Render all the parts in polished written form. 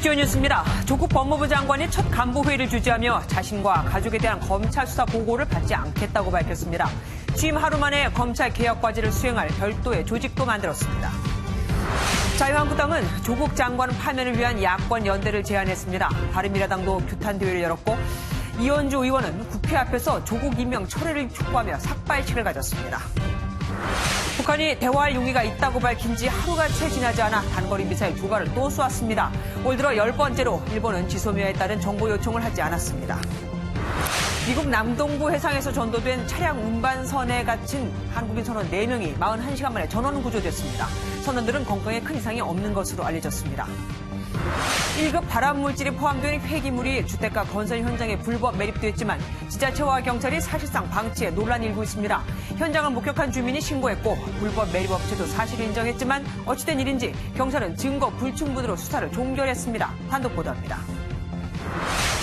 주요 뉴스입니다. 조국 법무부 장관이 첫 간부회의를 주재하며 자신과 가족에 대한 검찰 수사 보고를 받지 않겠다고 밝혔습니다. 취임 하루 만에 검찰 개혁 과제를 수행할 별도의 조직도 만들었습니다. 자유한국당은 조국 장관 파면을 위한 야권 연대를 제안했습니다. 바른미래당도 규탄 대회를 열었고 이현주 의원은 국회 앞에서 조국 임명 철회를 촉구하며 삭발식을 가졌습니다. 북한이 대화할 용의가 있다고 밝힌 지 하루가 채 지나지 않아 단거리 미사일 2발을 또 쏘았습니다. 올 들어 10번째로 일본은 지소미아에 따른 정보 요청을 하지 않았습니다. 미국 남동부 해상에서 전도된 차량 운반선에 갇힌 한국인 선원 4명이 41시간 만에 전원 구조됐습니다. 선원들은 건강에 큰 이상이 없는 것으로 알려졌습니다. 1급 발암물질이 포함된 폐기물이 주택가 건설 현장에 불법 매립됐지만 지자체와 경찰이 사실상 방치해 논란이 일고 있습니다. 현장을 목격한 주민이 신고했고 불법 매립업체도 사실을 인정했지만 어찌된 일인지 경찰은 증거 불충분으로 수사를 종결했습니다. 단독 보도합니다.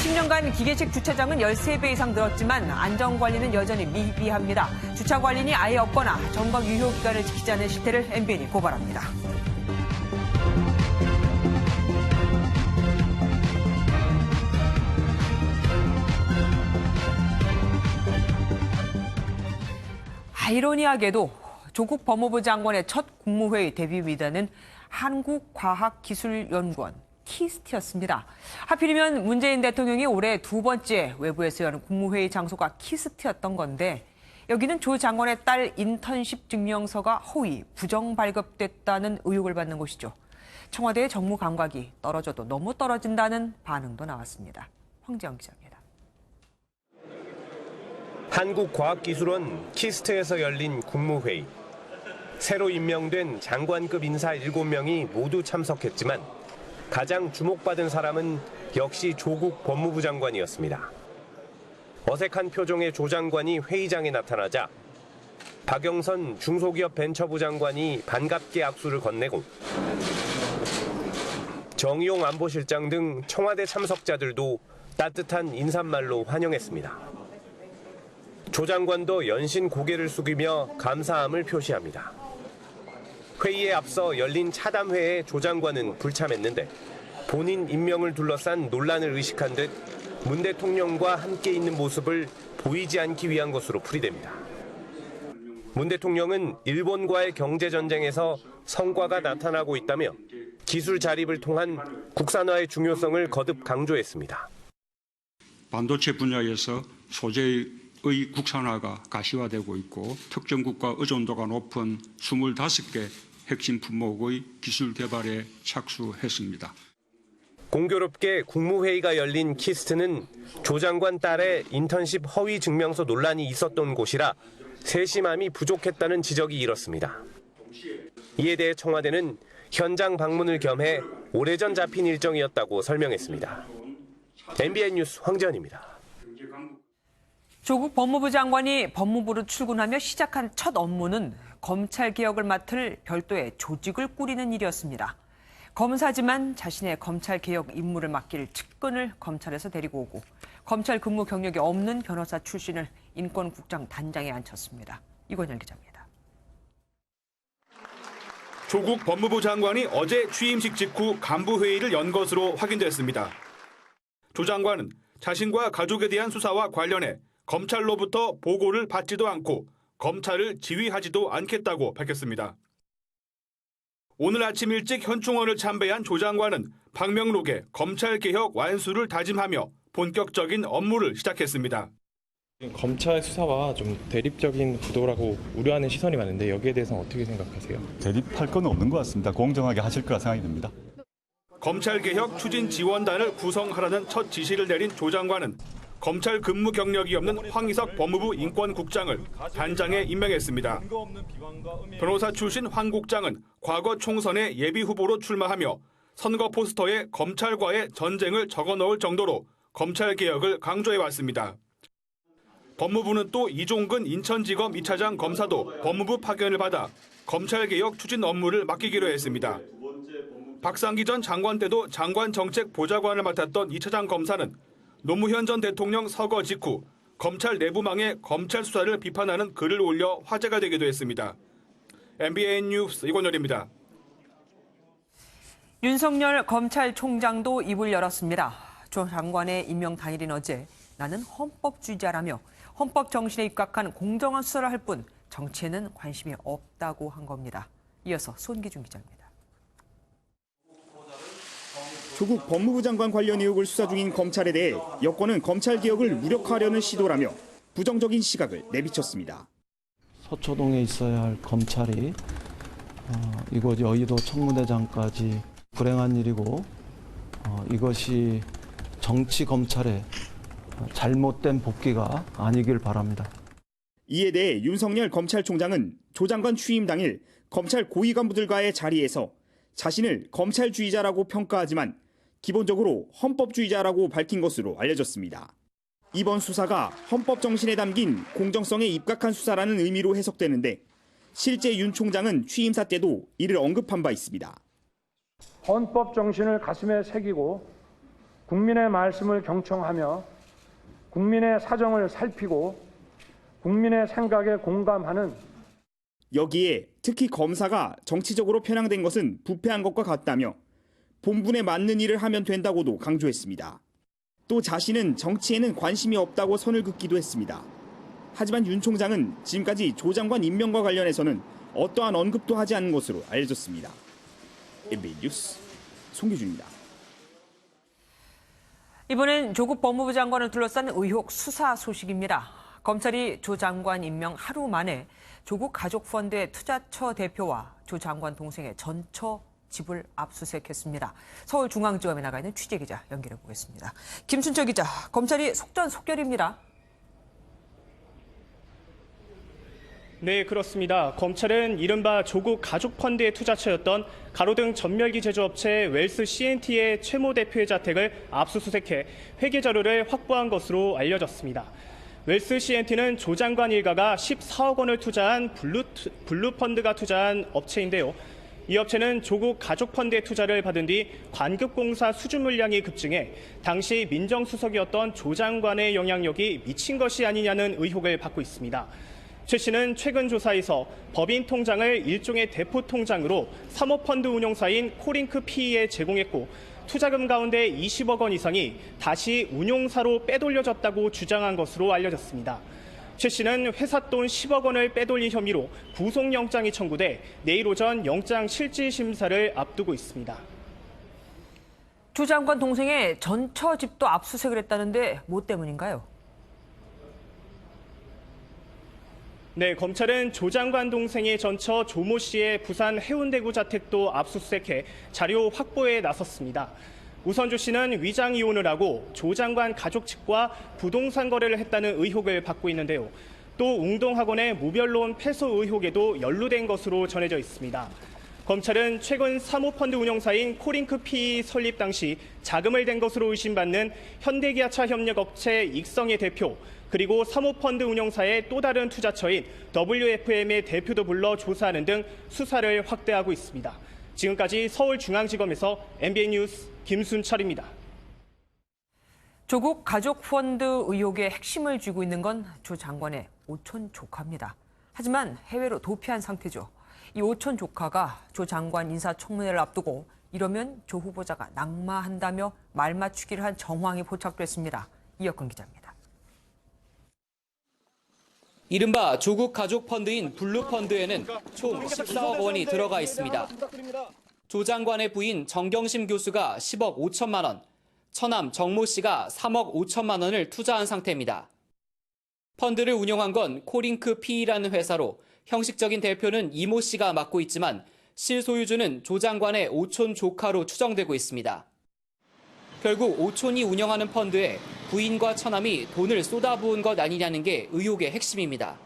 10년간 기계식 주차장은 13배 이상 늘었지만 안전관리는 여전히 미비합니다. 주차관리인이 아예 없거나 점검 유효 기간을 지키지 않는 실태를 MBN이 고발합니다. 아이러니하게도 조국 법무부 장관의 첫 국무회의 데뷔 미단은 한국과학기술연구원 키스트였습니다. 하필이면 문재인 대통령이 올해 2번째 외부에서 여는 국무회의 장소가 키스트였던 건데 여기는 조 장관의 딸 인턴십 증명서가 허위, 부정 발급됐다는 의혹을 받는 곳이죠. 청와대의 정무 감각이 떨어져도 너무 떨어진다는 반응도 나왔습니다. 황지영 기자입니다. 한국과학기술원 키스트에서 열린 국무회의. 새로 임명된 장관급 인사 7명이 모두 참석했지만 가장 주목받은 사람은 역시 조국 법무부 장관이었습니다. 어색한 표정의 조 장관이 회의장에 나타나자 박영선 중소기업 벤처부 장관이 반갑게 악수를 건네고 정의용 안보실장 등 청와대 참석자들도 따뜻한 인사말로 환영했습니다. 조 장관도 연신 고개를 숙이며 감사함을 표시합니다. 회의에 앞서 열린 차담회에 조 장관은 불참했는데 본인 임명을 둘러싼 논란을 의식한 듯 문 대통령과 함께 있는 모습을 보이지 않기 위한 것으로 풀이됩니다. 문 대통령은 일본과의 경제전쟁에서 성과가 나타나고 있다며 기술 자립을 통한 국산화의 중요성을 거듭 강조했습니다. 반도체 분야에서 소재의 국산화가 가시화되고 있고 특정 국가 의존도가 높은 25개 핵심 품목의 기술 개발에 착수했습니다. 공교롭게 국무회의가 열린 키스트는 조 장관 딸의 인턴십 허위 증명서 논란이 있었던 곳이라 세심함이 부족했다는 지적이 일었습니다. 이에 대해 청와대는 현장 방문을 겸해 오래전 잡힌 일정이었다고 설명했습니다. MBN 뉴스 황지연입니다. 조국 법무부 장관이 법무부로 출근하며 시작한 첫 업무는 검찰 개혁을 맡을 별도의 조직을 꾸리는 일이었습니다. 검사지만 자신의 검찰 개혁 임무를 맡길 측근을 검찰에서 데리고 오고 검찰 근무 경력이 없는 변호사 출신을 인권국장 단장에 앉혔습니다. 이건열 기자입니다. 조국 법무부 장관이 어제 취임식 직후 간부회의를 연 것으로 확인됐습니다. 조 장관은 자신과 가족에 대한 수사와 관련해 검찰로부터 보고를 받지도 않고 검찰을 지휘하지도 않겠다고 밝혔습니다. 오늘 아침 일찍 현충원을 참배한 조 장관은 방명록에 검찰개혁 완수를 다짐하며 본격적인 업무를 시작했습니다. 검찰 수사와 좀 대립적인 구도라고 우려하는 시선이 많은데 여기에 대해서는 어떻게 생각하세요? 대립할 건 없는 것 같습니다. 공정하게 하실 거라 생각이 듭니다. 검찰개혁 추진 지원단을 구성하라는 첫 지시를 내린 조 장관은 검찰 근무 경력이 없는 황희석 법무부 인권국장을 단장에 임명했습니다. 변호사 출신 황 국장은 과거 총선에 예비후보로 출마하며 선거 포스터에 검찰과의 전쟁을 적어넣을 정도로 검찰개혁을 강조해왔습니다. 법무부는 또 이종근 인천지검 2차장 검사도 법무부 파견을 받아 검찰개혁 추진 업무를 맡기기로 했습니다. 박상기 전 장관 때도 장관 정책 보좌관을 맡았던 2차장 검사는 노무현 전 대통령 서거 직후 검찰 내부망의 검찰 수사를 비판하는 글을 올려 화제가 되기도 했습니다. MBN 뉴스 이건열입니다. 윤석열 검찰총장도 입을 열었습니다. 조 장관의 임명 당일인 어제 나는 헌법주의자라며 헌법 정신에 입각한 공정한 수사를 할 뿐 정치에는 관심이 없다고 한 겁니다. 이어서 손기준 기자입니다. 조국 법무부 장관 관련 의혹을 수사 중인 검찰에 대해 여권은 검찰개혁을 무력화하려는 시도라며 부정적인 시각을 내비쳤습니다. 서초동에 있어야 할 검찰이 이곳 여의도 청문회장까지 불행한 일이고 이것이 정치 검찰의 잘못된 복귀가 아니길 바랍니다. 이에 대해 윤석열 검찰총장은 조 장관 취임 당일 검찰 고위 간부들과의 자리에서 자신을 검찰주의자라고 평가하지만 기본적으로 헌법주의자라고 밝힌 것으로 알려졌습니다. 이번 수사가 헌법 정신에 담긴 공정성에 입각한 수사라는 의미로 해석되는데 실제 윤 총장은 취임사 때도 이를 언급한 바 있습니다. 헌법 정신을 가슴에 새기고 국민의 말씀을 경청하며 국민의 사정을 살피고 국민의 생각에 공감하는 여기에 특히 검사가 정치적으로 편향된 것은 부패한 것과 같다며 본분에 맞는 일을 하면 된다고도 강조했습니다. 또 자신은 정치에는 관심이 없다고 선을 긋기도 했습니다. 하지만 윤 총장은 지금까지 조 장관 임명과 관련해서는 어떠한 언급도 하지 않은 것으로 알려졌습니다. MBN 뉴스 송기준입니다. 이번엔 조국 법무부 장관을 둘러싼 의혹 수사 소식입니다. 검찰이 조 장관 임명 하루 만에 조국 가족펀드의 투자처 대표와 조 장관 동생의 전처 집을 압수수색했습니다. 서울중앙지검에 나가 있는 취재기자 연결해 보겠습니다. 김순철 기자, 검찰이 속전속결입니다. 네, 그렇습니다. 검찰은 이른바 조국 가족펀드의 투자처였던 가로등 전멸기 제조업체 웰스 CNT의 최모 대표의 자택을 압수수색해 회계 자료를 확보한 것으로 알려졌습니다. 웰스 CNT는 조 장관 일가가 14억 원을 투자한 블루펀드가 투자한 업체인데요. 이 업체는 조국 가족펀드의 투자를 받은 뒤 관급공사 수주 물량이 급증해 당시 민정수석이었던 조 장관의 영향력이 미친 것이 아니냐는 의혹을 받고 있습니다. 최 씨는 최근 조사에서 법인 통장을 일종의 대포 통장으로 사모펀드 운용사인 코링크 PE에 제공했고 투자금 가운데 20억 원 이상이 다시 운용사로 빼돌려졌다고 주장한 것으로 알려졌습니다. 최 씨는 회사 돈 10억 원을 빼돌린 혐의로 구속영장이 청구돼 내일 오전 영장 실질 심사를 앞두고 있습니다. 조 장관 동생의 전처 집도 압수수색을 했다는데 뭐 때문인가요? 네, 검찰은 조 장관 동생의 전처 조모 씨의 부산 해운대구 자택도 압수수색해 자료 확보에 나섰습니다. 우선 조 씨는 위장 이혼을 하고 조 장관 가족 측과 부동산 거래를 했다는 의혹을 받고 있는데요. 또 웅동학원의 무별론 패소 의혹에도 연루된 것으로 전해져 있습니다. 검찰은 최근 사모펀드 운용사인 코링크 PE 설립 당시 자금을 댄 것으로 의심받는 현대기아차 협력업체 익성의 대표, 그리고 사모펀드 운용사의 또 다른 투자처인 WFM의 대표도 불러 조사하는 등 수사를 확대하고 있습니다. 지금까지 서울중앙지검에서 MBN 뉴스 김순철입니다. 조국 가족펀드 의혹의 핵심을 쥐고 있는 건 조 장관의 오촌 조카입니다. 하지만 해외로 도피한 상태죠. 이 오촌 조카가 조 장관 인사청문회를 앞두고 이러면 조 후보자가 낙마한다며 말맞추기를 한 정황이 포착됐습니다. 이혁근 기자입니다. 이른바 조국 가족펀드인 블루펀드에는 총 14억 원이 들어가 있습니다. 조 장관의 부인 정경심 교수가 10억 5천만 원, 처남 정모 씨가 3억 5천만 원을 투자한 상태입니다. 펀드를 운영한 건 코링크 PE라는 회사로 형식적인 대표는 이모 씨가 맡고 있지만 실소유주는 조 장관의 오촌 조카로 추정되고 있습니다. 결국 오촌이 운영하는 펀드에 부인과 처남이 돈을 쏟아부은 것 아니냐는 게 의혹의 핵심입니다.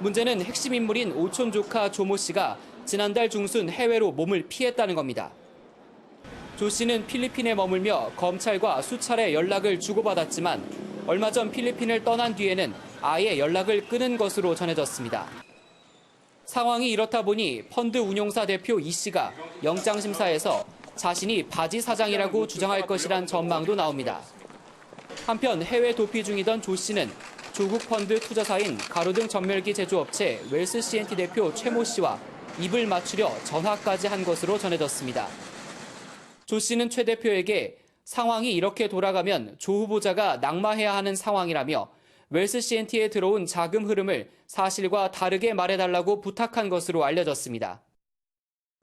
문제는 핵심 인물인 오촌 조카 조모 씨가 지난달 중순 해외로 몸을 피했다는 겁니다. 조 씨는 필리핀에 머물며 검찰과 수차례 연락을 주고받았지만 얼마 전 필리핀을 떠난 뒤에는 아예 연락을 끊은 것으로 전해졌습니다. 상황이 이렇다 보니 펀드 운용사 대표 이 씨가 영장심사에서 자신이 바지 사장이라고 주장할 것이란 전망도 나옵니다. 한편 해외 도피 중이던 조 씨는 조국 펀드 투자사인 가로등 전멸기 제조업체 웰스 CNT 대표 최모 씨와 입을 맞추려 전화까지 한 것으로 전해졌습니다. 조 씨는 최 대표에게 상황이 이렇게 돌아가면 조 후보자가 낙마해야 하는 상황이라며 웰스 CNT에 들어온 자금 흐름을 사실과 다르게 말해달라고 부탁한 것으로 알려졌습니다.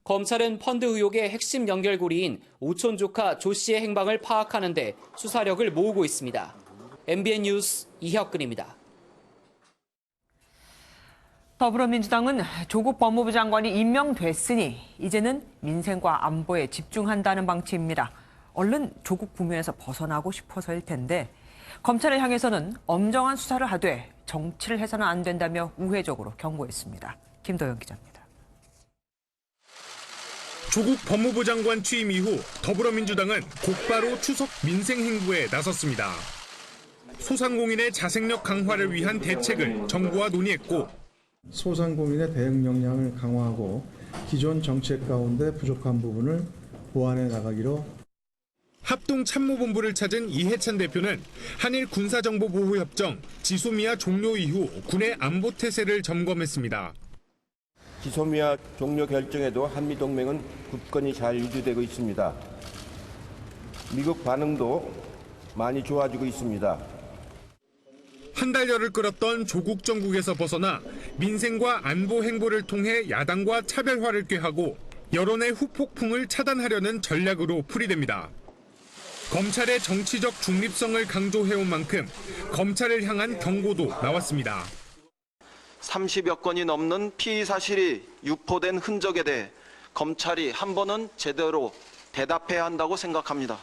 검찰은 펀드 의혹의 핵심 연결고리인 오촌 조카 조 씨의 행방을 파악하는 데 수사력을 모으고 있습니다. MBN 뉴스 이혁근입니다. 더불어민주당은 조국 법무부 장관이 임명됐으니 이제는 민생과 안보에 집중한다는 방침입니다. 얼른 조국 국면에서 벗어나고 싶어서일 텐데 검찰을 향해서는 엄정한 수사를 하되 정치를 해서는 안 된다며 우회적으로 경고했습니다. 김도영 기자입니다. 조국 법무부 장관 취임 이후 더불어민주당은 곧바로 추석 민생 행보에 나섰습니다. 소상공인의 자생력 강화를 위한 대책을 정부와 논의했고 소상공인의 대응 역량을 강화하고 기존 정책 가운데 부족한 부분을 보완해 나가기로 합동참모본부를 찾은 이해찬 대표는 한일 군사정보보호협정 지소미아 종료 이후 군의 안보 태세를 점검했습니다. 지소미아 종료 결정에도 한미동맹은 굳건히 잘 유지되고 있습니다. 미국 반응도 많이 좋아지고 있습니다. 한 달여를 끌었던 조국 정국에서 벗어나 민생과 안보 행보를 통해 야당과 차별화를 꾀하고 여론의 후폭풍을 차단하려는 전략으로 풀이됩니다. 검찰의 정치적 중립성을 강조해온 만큼 검찰을 향한 경고도 나왔습니다. 30여 건이 넘는 피의 사실이 유포된 흔적에 대해 검찰이 한 번은 제대로 대답해야 한다고 생각합니다.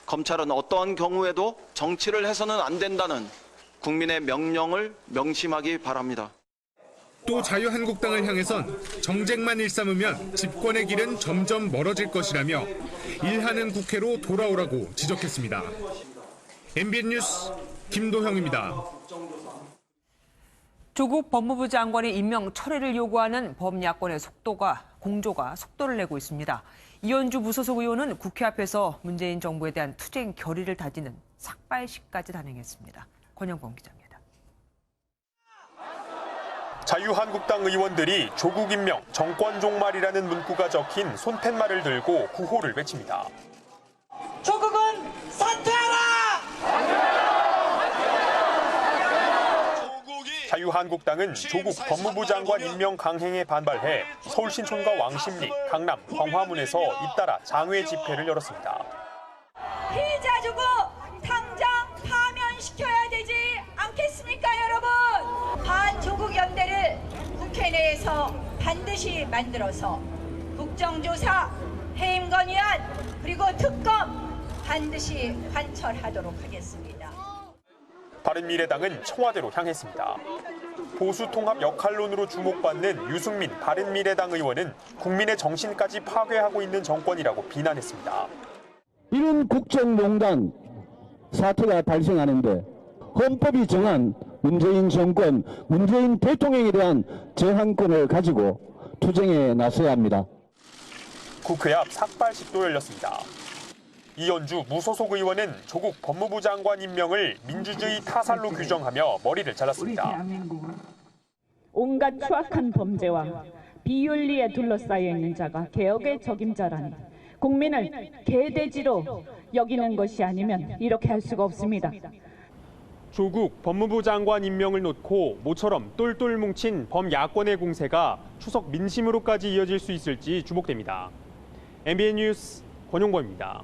검찰은 어떠한 경우에도 정치를 해서는 안 된다는 국민의 명령을 명심하기 바랍니다. 또 자유한국당을 향해선 정쟁만 일삼으면 집권의 길은 점점 멀어질 것이라며 일하는 국회로 돌아오라고 지적했습니다. MBN 뉴스 김도형입니다. 조국 법무부 장관의 임명 철회를 요구하는 범야권의 공조가 속도를 내고 있습니다. 이현주 무소속 의원은 국회 앞에서 문재인 정부에 대한 투쟁 결의를 다지는 삭발식까지 단행했습니다. 권영범 기자입니다. 자유한국당 의원들이 조국 임명 정권 종말이라는 문구가 적힌 손팻말을 들고 구호를 외칩니다. 조국은 사퇴하라! 자유한국당은 조국 법무부 장관 임명 강행에 반발해 서울 신촌과 왕십리, 강남, 광화문에서 잇따라 장외 집회를 열었습니다. 피의자 조국 당장 파면시켜야 되지 않겠습니까, 여러분? 반조국 연대를 국회 내에서 반드시 만들어서 국정조사, 해임건의안, 그리고 특검 반드시 관철하도록 하겠습니다. 바른미래당은 청와대로 향했습니다. 보수통합 역할론으로 주목받는 유승민 바른미래당 의원은 국민의 정신까지 파괴하고 있는 정권이라고 비난했습니다. 이런 국정농단 사태가 발생하는데 헌법이 정한 문재인 정권, 문재인 대통령에 대한 저항권을 가지고 투쟁에 나서야 합니다. 국회 앞 삭발식도 열렸습니다. 이현주 무소속 의원은 조국 법무부 장관 임명을 민주주의 타살로 규정하며 머리를 잘랐습니다. 온갖 추악한 범죄와 비윤리에 둘러싸여 있는 자가 개혁의 적임자라니 국민을 개돼지로 여기는 것이 아니면 이렇게 할 수가 없습니다. 조국 법무부 장관 임명을 놓고 모처럼 똘똘 뭉친 범야권의 공세가 추석 민심으로까지 이어질 수 있을지 주목됩니다. MBN 뉴스 권용범입니다.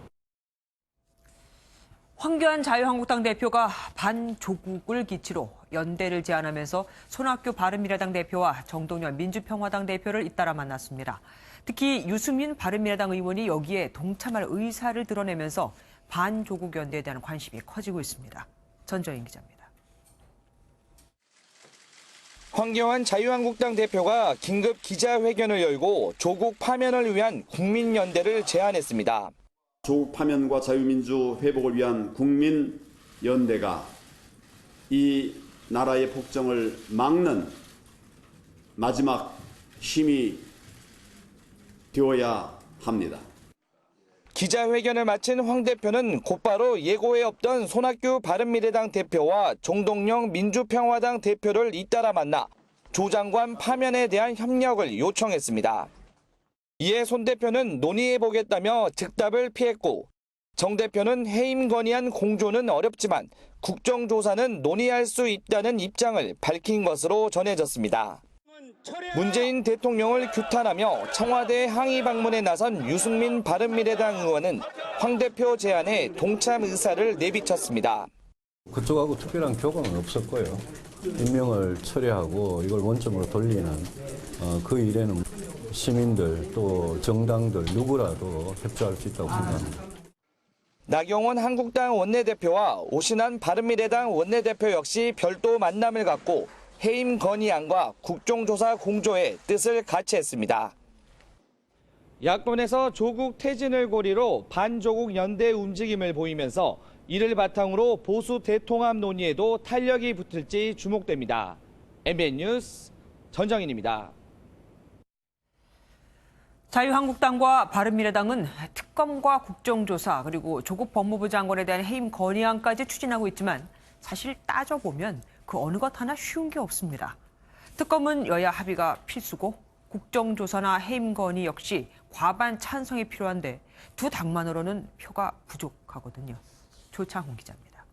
황교안 자유한국당 대표가 반조국을 기치로 연대를 제안하면서 손학규 바른미래당 대표와 정동연 민주평화당 대표를 잇따라 만났습니다. 특히 유승민 바른미래당 의원이 여기에 동참할 의사를 드러내면서 반조국 연대에 대한 관심이 커지고 있습니다. 전정인 기자입니다. 황교안 자유한국당 대표가 긴급 기자회견을 열고 조국 파면을 위한 국민연대를 제안했습니다. 조국 파면과 자유민주 회복을 위한 국민연대가 이 나라의 폭정을 막는 마지막 힘이 되어야 합니다. 기자회견을 마친 황 대표는 곧바로 예고에 없던 손학규 바른미래당 대표와 정동영 민주평화당 대표를 잇따라 만나 조 장관 파면에 대한 협력을 요청했습니다. 이에 손 대표는 논의해보겠다며 즉답을 피했고 정 대표는 해임 건의안 공조는 어렵지만 국정조사는 논의할 수 있다는 입장을 밝힌 것으로 전해졌습니다. 문재인 대통령을 규탄하며 청와대 항의 방문에 나선 유승민 바른미래당 의원은 황 대표 제안에 동참 의사를 내비쳤습니다. 그쪽하고 특별한 교감은 없었고요. 임명을 처리하고 이걸 원점으로 돌리는 그 일에는 시민들 또 정당들 누구라도 협조할 수 있다고 생각합니다. 나경원 한국당 원내대표와 오신환 바른미래당 원내대표 역시 별도 만남을 갖고 해임 건의안과 국정조사 공조의 뜻을 같이 했습니다. 야권에서 조국 퇴진을 고리로 반조국 연대 움직임을 보이면서 이를 바탕으로 보수 대통합 논의에도 탄력이 붙을지 주목됩니다. MBN 뉴스 전정인입니다. 자유한국당과 바른미래당은 특검과 국정조사 그리고 조국 법무부 장관에 대한 해임 건의안까지 추진하고 있지만 사실 따져보면 그 어느 것 하나 쉬운 게 없습니다. 특검은 여야 합의가 필수고 국정조사나 해임 건의 역시 과반 찬성이 필요한데 두 당만으로는 표가 부족하거든요. 조창훈 기자입니다.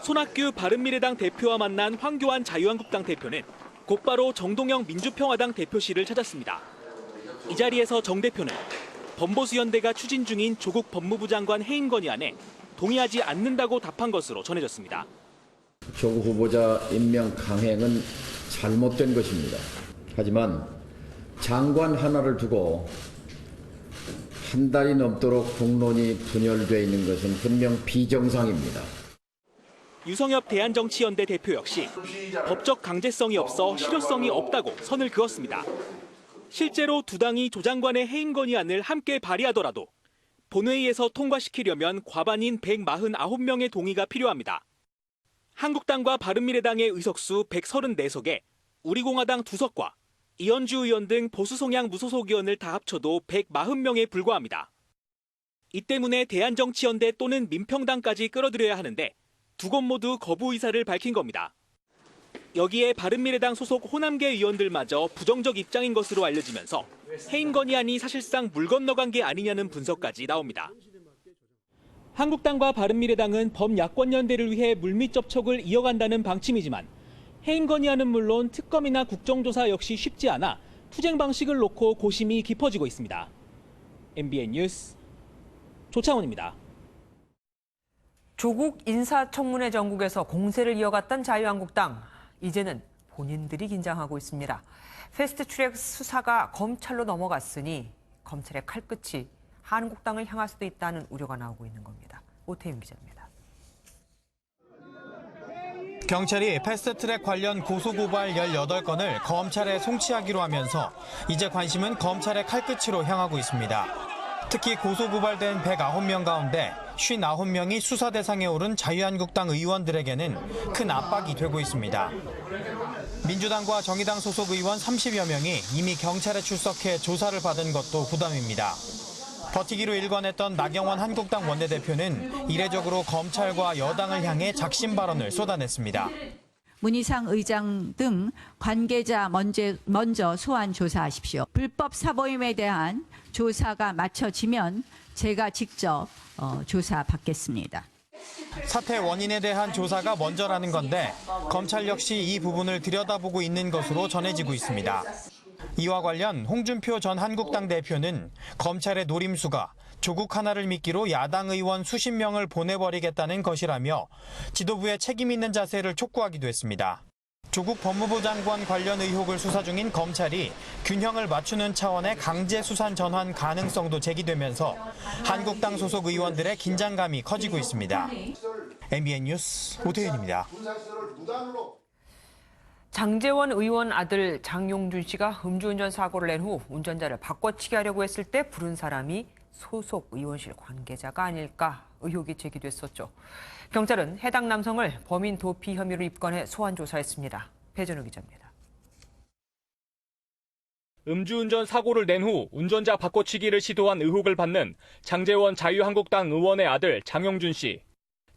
손학규 바른미래당 대표와 만난 황교안 자유한국당 대표는 곧바로 정동영 민주평화당 대표실을 찾았습니다. 이 자리에서 정 대표는 범보수연대가 추진 중인 조국 법무부 장관 해임 건의안에 동의하지 않는다고 답한 것으로 전해졌습니다. 조국 후보자 임명 강행은 잘못된 것입니다. 하지만 장관 하나를 두고 한 달이 넘도록 공론이 분열되어 있는 것은 분명 비정상입니다. 유성엽 대한정치연대 대표 역시 법적 강제성이 없어 실효성이 없다고 선을 그었습니다. 실제로 두 당이 조 장관의 해임 건의안을 함께 발의하더라도 본회의에서 통과시키려면 과반인 149명의 동의가 필요합니다. 한국당과 바른미래당의 의석수 134석에 우리공화당 2석과 이현주 의원 등 보수 성향 무소속 의원을 다 합쳐도 140명에 불과합니다. 이 때문에 대한정치연대 또는 민평당까지 끌어들여야 하는데 두 곳 모두 거부 의사를 밝힌 겁니다. 여기에 바른미래당 소속 호남계 의원들마저 부정적 입장인 것으로 알려지면서 해임 건의안이 사실상 물 건너간 게 아니냐는 분석까지 나옵니다. 한국당과 바른미래당은 범야권연대를 위해 물밑 접촉을 이어간다는 방침이지만 해임 건의안은 물론 특검이나 국정조사 역시 쉽지 않아 투쟁 방식을 놓고 고심이 깊어지고 있습니다. MBN 뉴스 조창훈입니다. 조국 인사청문회 전국에서 공세를 이어갔던 자유한국당. 이제는 본인들이 긴장하고 있습니다. 패스트트랙 수사가 검찰로 넘어갔으니 검찰의 칼끝이 한국당을 향할 수도 있다는 우려가 나오고 있는 겁니다. 오태윤 기자입니다. 경찰이 패스트트랙 관련 고소고발 18건을 검찰에 송치하기로 하면서 이제 관심은 검찰의 칼끝으로 향하고 있습니다. 특히 고소고발된 109명 가운데 59명이 수사 대상에 오른 자유한국당 의원들에게는 큰 압박이 되고 있습니다. 민주당과 정의당 소속 의원 30여 명이 이미 경찰에 출석해 조사를 받은 것도 부담입니다. 버티기로 일관했던 나경원 한국당 원내대표는 이례적으로 검찰과 여당을 향해 작심 발언을 쏟아냈습니다. 문희상 의장 등 관계자 먼저 소환 조사하십시오. 불법 사보임에 대한 조사가 마쳐지면 제가 직접 조사받겠습니다. 사태 원인에 대한 조사가 먼저라는 건데 검찰 역시 이 부분을 들여다보고 있는 것으로 전해지고 있습니다. 이와 관련 홍준표 전 한국당 대표는 검찰의 노림수가 조국 하나를 미끼로 야당 의원 수십 명을 보내버리겠다는 것이라며 지도부의 책임 있는 자세를 촉구하기도 했습니다. 조국 법무부 장관 관련 의혹을 수사 중인 검찰이 균형을 맞추는 차원의 강제 수사 전환 가능성도 제기되면서 한국당 소속 의원들의 긴장감이 커지고 있습니다. MBN 뉴스 오태윤입니다. 장제원 의원 아들 장용준 씨가 음주운전 사고를 낸 후 운전자를 바꿔치기 하려고 했을 때 부른 사람이 소속 의원실 관계자가 아닐까 의혹이 제기됐었죠. 경찰은 해당 남성을 범인 도피 혐의로 입건해 소환 조사했습니다. 배전우 기자입니다. 음주운전 사고를 낸 후 운전자 바꿔치기를 시도한 의혹을 받는 장제원 자유한국당 의원의 아들 장용준 씨.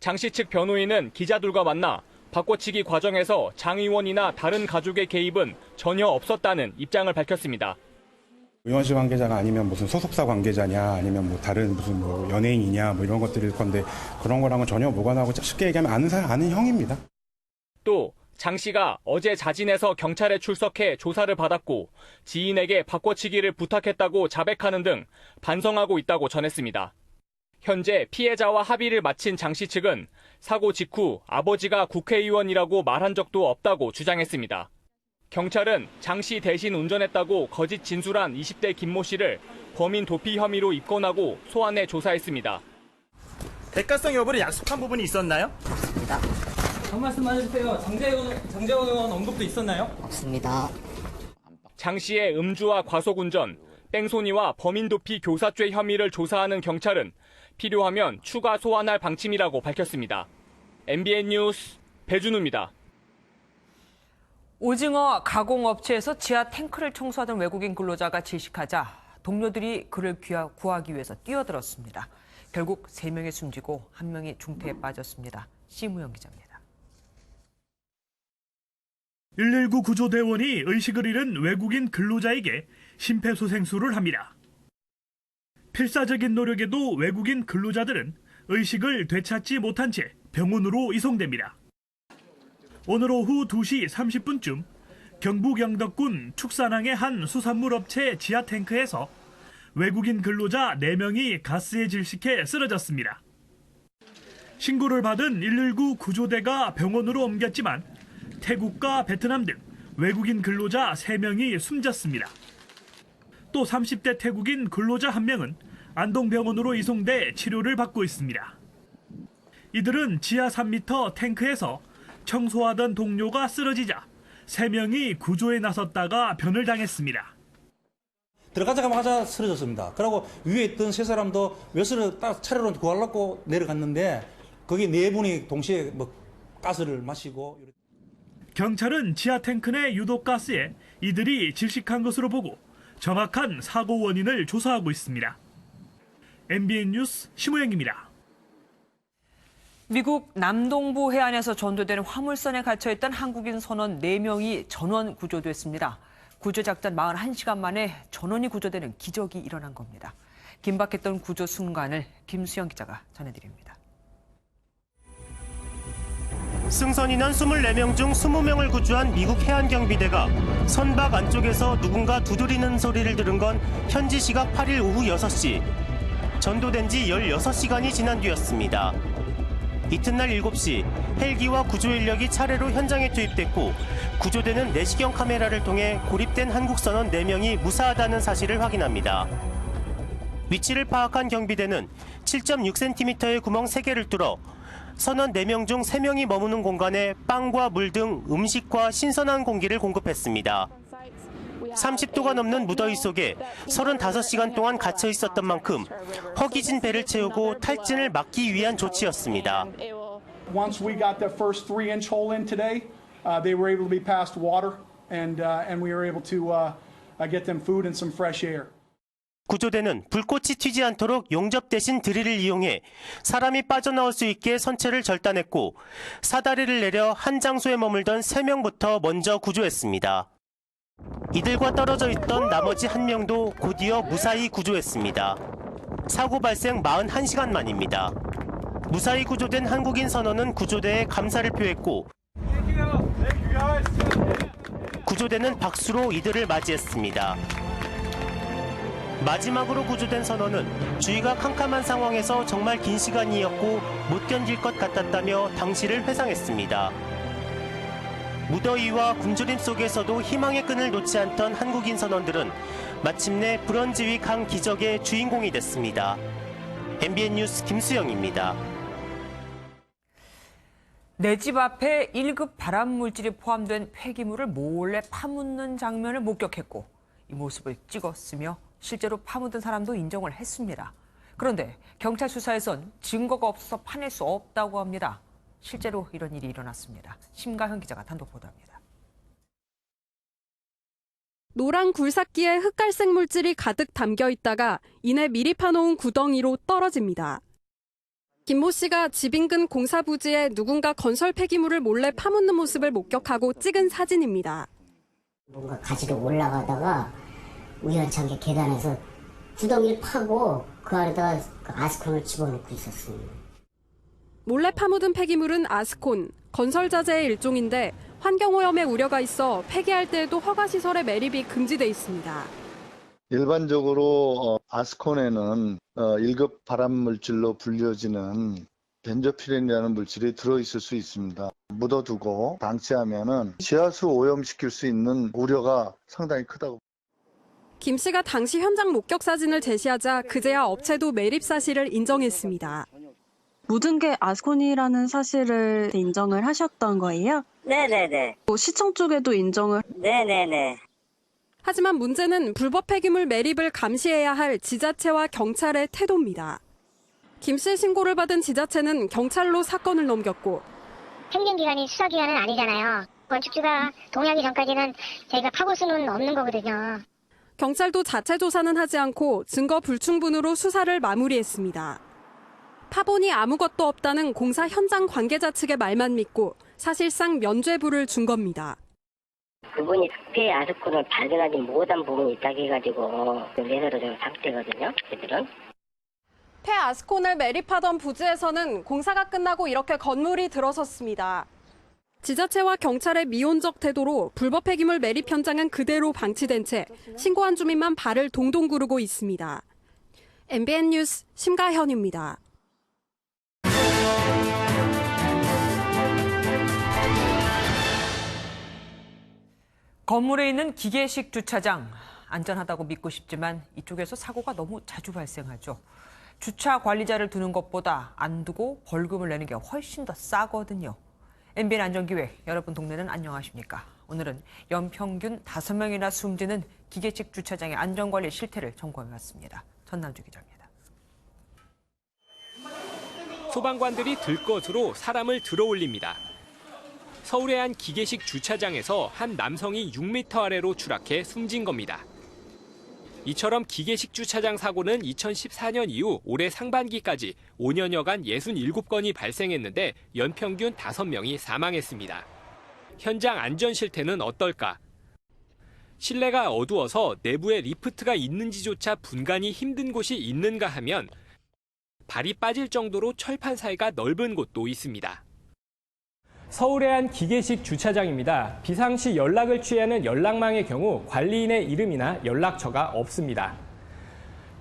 장 씨 측 변호인은 기자들과 만나 바꿔치기 과정에서 장 의원이나 다른 가족의 개입은 전혀 없었다는 입장을 밝혔습니다. 의원실 관계자가 아니면 무슨 소속사 관계자냐 아니면 뭐 다른 무슨 뭐 연예인이냐 뭐 이런 것들일 건데 그런 거랑은 전혀 무관하고 쉽게 얘기하면 아는 형입니다. 또 장 씨가 어제 자진해서 경찰에 출석해 조사를 받았고 지인에게 바꿔치기를 부탁했다고 자백하는 등 반성하고 있다고 전했습니다. 현재 피해자와 합의를 마친 장 씨 측은 사고 직후 아버지가 국회의원이라고 말한 적도 없다고 주장했습니다. 경찰은 장 씨 대신 운전했다고 거짓 진술한 20대 김모 씨를 범인 도피 혐의로 입건하고 소환해 조사했습니다. 대가성 여부를 약속한 부분이 있었나요? 없습니다. 한 말씀만 해주세요. 장재원 의원 언급도 있었나요? 없습니다. 장 씨의 음주와 과속운전, 뺑소니와 범인 도피 교사죄 혐의를 조사하는 경찰은 필요하면 추가 소환할 방침이라고 밝혔습니다. MBN 뉴스 배준우입니다. 오징어 가공업체에서 지하 탱크를 청소하던 외국인 근로자가 질식하자 동료들이 그를 구하기 위해서 뛰어들었습니다. 결국 3명이 숨지고 1명이 중태에 빠졌습니다. 심우영 기자입니다. 119 구조대원이 의식을 잃은 외국인 근로자에게 심폐소생술을 합니다. 필사적인 노력에도 외국인 근로자들은 의식을 되찾지 못한 채 병원으로 이송됩니다. 오늘 오후 2시 30분쯤 경북 영덕군 축산항의 한 수산물 업체 지하 탱크에서 외국인 근로자 4명이 가스에 질식해 쓰러졌습니다. 신고를 받은 119 구조대가 병원으로 옮겼지만 태국과 베트남 등 외국인 근로자 3명이 숨졌습니다. 또 30대 태국인 근로자 1명은 안동병원으로 이송돼 치료를 받고 있습니다. 이들은 지하 3m 탱크에서 청소하던 동료가 쓰러지자 3명이 구조에 나섰다가 변을 당했습니다. 들어가자마자 쓰러졌습니다. 그리고 위에 있던 3사람도 웨스를 딱 차례로 구하려고 내려갔는데 거기 4분이 동시에 가스를 마시고. 경찰은 지하 탱크 내 유독가스에 이들이 질식한 것으로 보고 정확한 사고 원인을 조사하고 있습니다. MBN 뉴스 심우영입니다. 미국 남동부 해안에서 전도되는 화물선에 갇혀있던 한국인 선원 4명이 전원 구조됐습니다. 구조작전 41시간 만에 전원이 구조되는 기적이 일어난 겁니다. 긴박했던 구조 순간을 김수영 기자가 전해드립니다. 승선인원 24명 중 20명을 구조한 미국 해안경비대가 선박 안쪽에서 누군가 두드리는 소리를 들은 건 현지 시각 8일 오후 6시. 전도된 지 16시간이 지난 뒤였습니다. 이튿날 7시 헬기와 구조 인력이 차례로 현장에 투입됐고 구조대는 내시경 카메라를 통해 고립된 한국 선원 4명이 무사하다는 사실을 확인합니다. 위치를 파악한 경비대는 7.6cm의 구멍 3개를 뚫어 선원 4명 중 3명이 머무는 공간에 빵과 물 등 음식과 신선한 공기를 공급했습니다. 30도가 넘는 무더위 속에 35시간 동안 갇혀 있었던 만큼 허기진 배를 채우고 탈진을 막기 위한 조치였습니다. Once we got the first 3-inch hole in today, they were able to be passed water and we were able to get them food and some fresh air. 구조대는 불꽃이 튀지 않도록 용접 대신 드릴을 이용해 사람이 빠져나올 수 있게 선체를 절단했고 사다리를 내려 한 장소에 머물던 3명부터 먼저 구조했습니다. 이들과 떨어져 있던 나머지 1명도 곧이어 무사히 구조했습니다. 사고 발생 41시간 만입니다. 무사히 구조된 한국인 선원은 구조대에 감사를 표했고 구조대는 박수로 이들을 맞이했습니다. 마지막으로 구조된 선원은 주위가 캄캄한 상황에서 정말 긴 시간이었고 못 견딜 것 같았다며 당시를 회상했습니다. 무더위와 굶주림 속에서도 희망의 끈을 놓지 않던 한국인 선원들은 마침내 불언지휘 기적의 주인공이 됐습니다. MBN 뉴스 김수영입니다. 내 집 앞에 1급 발암물질이 포함된 폐기물을 몰래 파묻는 장면을 목격했고 이 모습을 찍었으며 실제로 파묻은 사람도 인정을 했습니다. 그런데 경찰 수사에선 증거가 없어서 파낼 수 없다고 합니다. 실제로 이런 일이 일어났습니다. 심가현 기자가 단독 보도합니다. 노란 굴삭기에 흑갈색 물질이 가득 담겨 있다가 이내 미리 파놓은 구덩이로 떨어집니다. 김모 씨가 집 인근 공사 부지에 누군가 건설 폐기물을 몰래 파묻는 모습을 목격하고 찍은 사진입니다. 뭔가 가지러 올라가다가 우연찮게 계단에서 구덩이를 파고 그 안에다가 아스콘을 집어넣고 있었습니다. 몰래 파묻은 폐기물은 아스콘, 건설자재의 일종인데 환경오염의 우려가 있어 폐기할 때에도 허가시설의 매립이 금지돼 있습니다. 일반적으로 아스콘에는 1급 발암물질로 분류어지는 벤조피렌이라는 물질이 들어있을 수 있습니다. 묻어두고 방치하면은 지하수 오염시킬 수 있는 우려가 상당히 크다고. 김 씨가 당시 현장 목격 사진을 제시하자 그제야 업체도 매립 사실을 인정했습니다. 묻은 게 아스콘이라는 사실을 인정을 하셨던 거예요? 네네네. 시청 쪽에도 인정을? 네네네. 하지만 문제는 불법 폐기물 매립을 감시해야 할 지자체와 경찰의 태도입니다. 김 씨의 신고를 받은 지자체는 경찰로 사건을 넘겼고 행정기관이 수사기관은 아니잖아요. 건축주가 동의하기 전까지는 저희가 파볼 수는 없는 거거든요. 경찰도 자체 조사는 하지 않고 증거 불충분으로 수사를 마무리했습니다. 파본이 아무것도 없다는 공사 현장 관계자 측의 말만 믿고 사실상 면죄부를 준 겁니다. 그분이 폐 아스콘을 발견하지 못한 부분이 있다고 해가지고 내서로 좀 상태거든요. 얘들은. 폐 아스콘을 매립하던 부지에서는 공사가 끝나고 이렇게 건물이 들어섰습니다. 지자체와 경찰의 미온적 태도로 불법 폐기물 매립 현장은 그대로 방치된 채 신고한 주민만 발을 동동 구르고 있습니다. MBN 뉴스 심가현입니다. 건물에 있는 기계식 주차장, 안전하다고 믿고 싶지만 이쪽에서 사고가 너무 자주 발생하죠. 주차 관리자를 두는 것보다 안 두고 벌금을 내는 게 훨씬 더 싸거든요. MBN 안전기획, 여러분 동네는 안녕하십니까? 오늘은 연평균 5명이나 숨지는 기계식 주차장의 안전관리 실태를 점검해봤습니다. 전남주 기자입니다. 소방관들이 들것으로 사람을 들어올립니다. 서울의 한 기계식 주차장에서 한 남성이 6m 아래로 추락해 숨진 겁니다. 이처럼 기계식 주차장 사고는 2014년 이후 올해 상반기까지 5년여간 67건이 발생했는데 연평균 5명이 사망했습니다. 현장 안전 실태는 어떨까? 실내가 어두워서 내부에 리프트가 있는지조차 분간이 힘든 곳이 있는가 하면 발이 빠질 정도로 철판 사이가 넓은 곳도 있습니다. 서울의 한 기계식 주차장입니다. 비상시 연락을 취하는 연락망의 경우 관리인의 이름이나 연락처가 없습니다.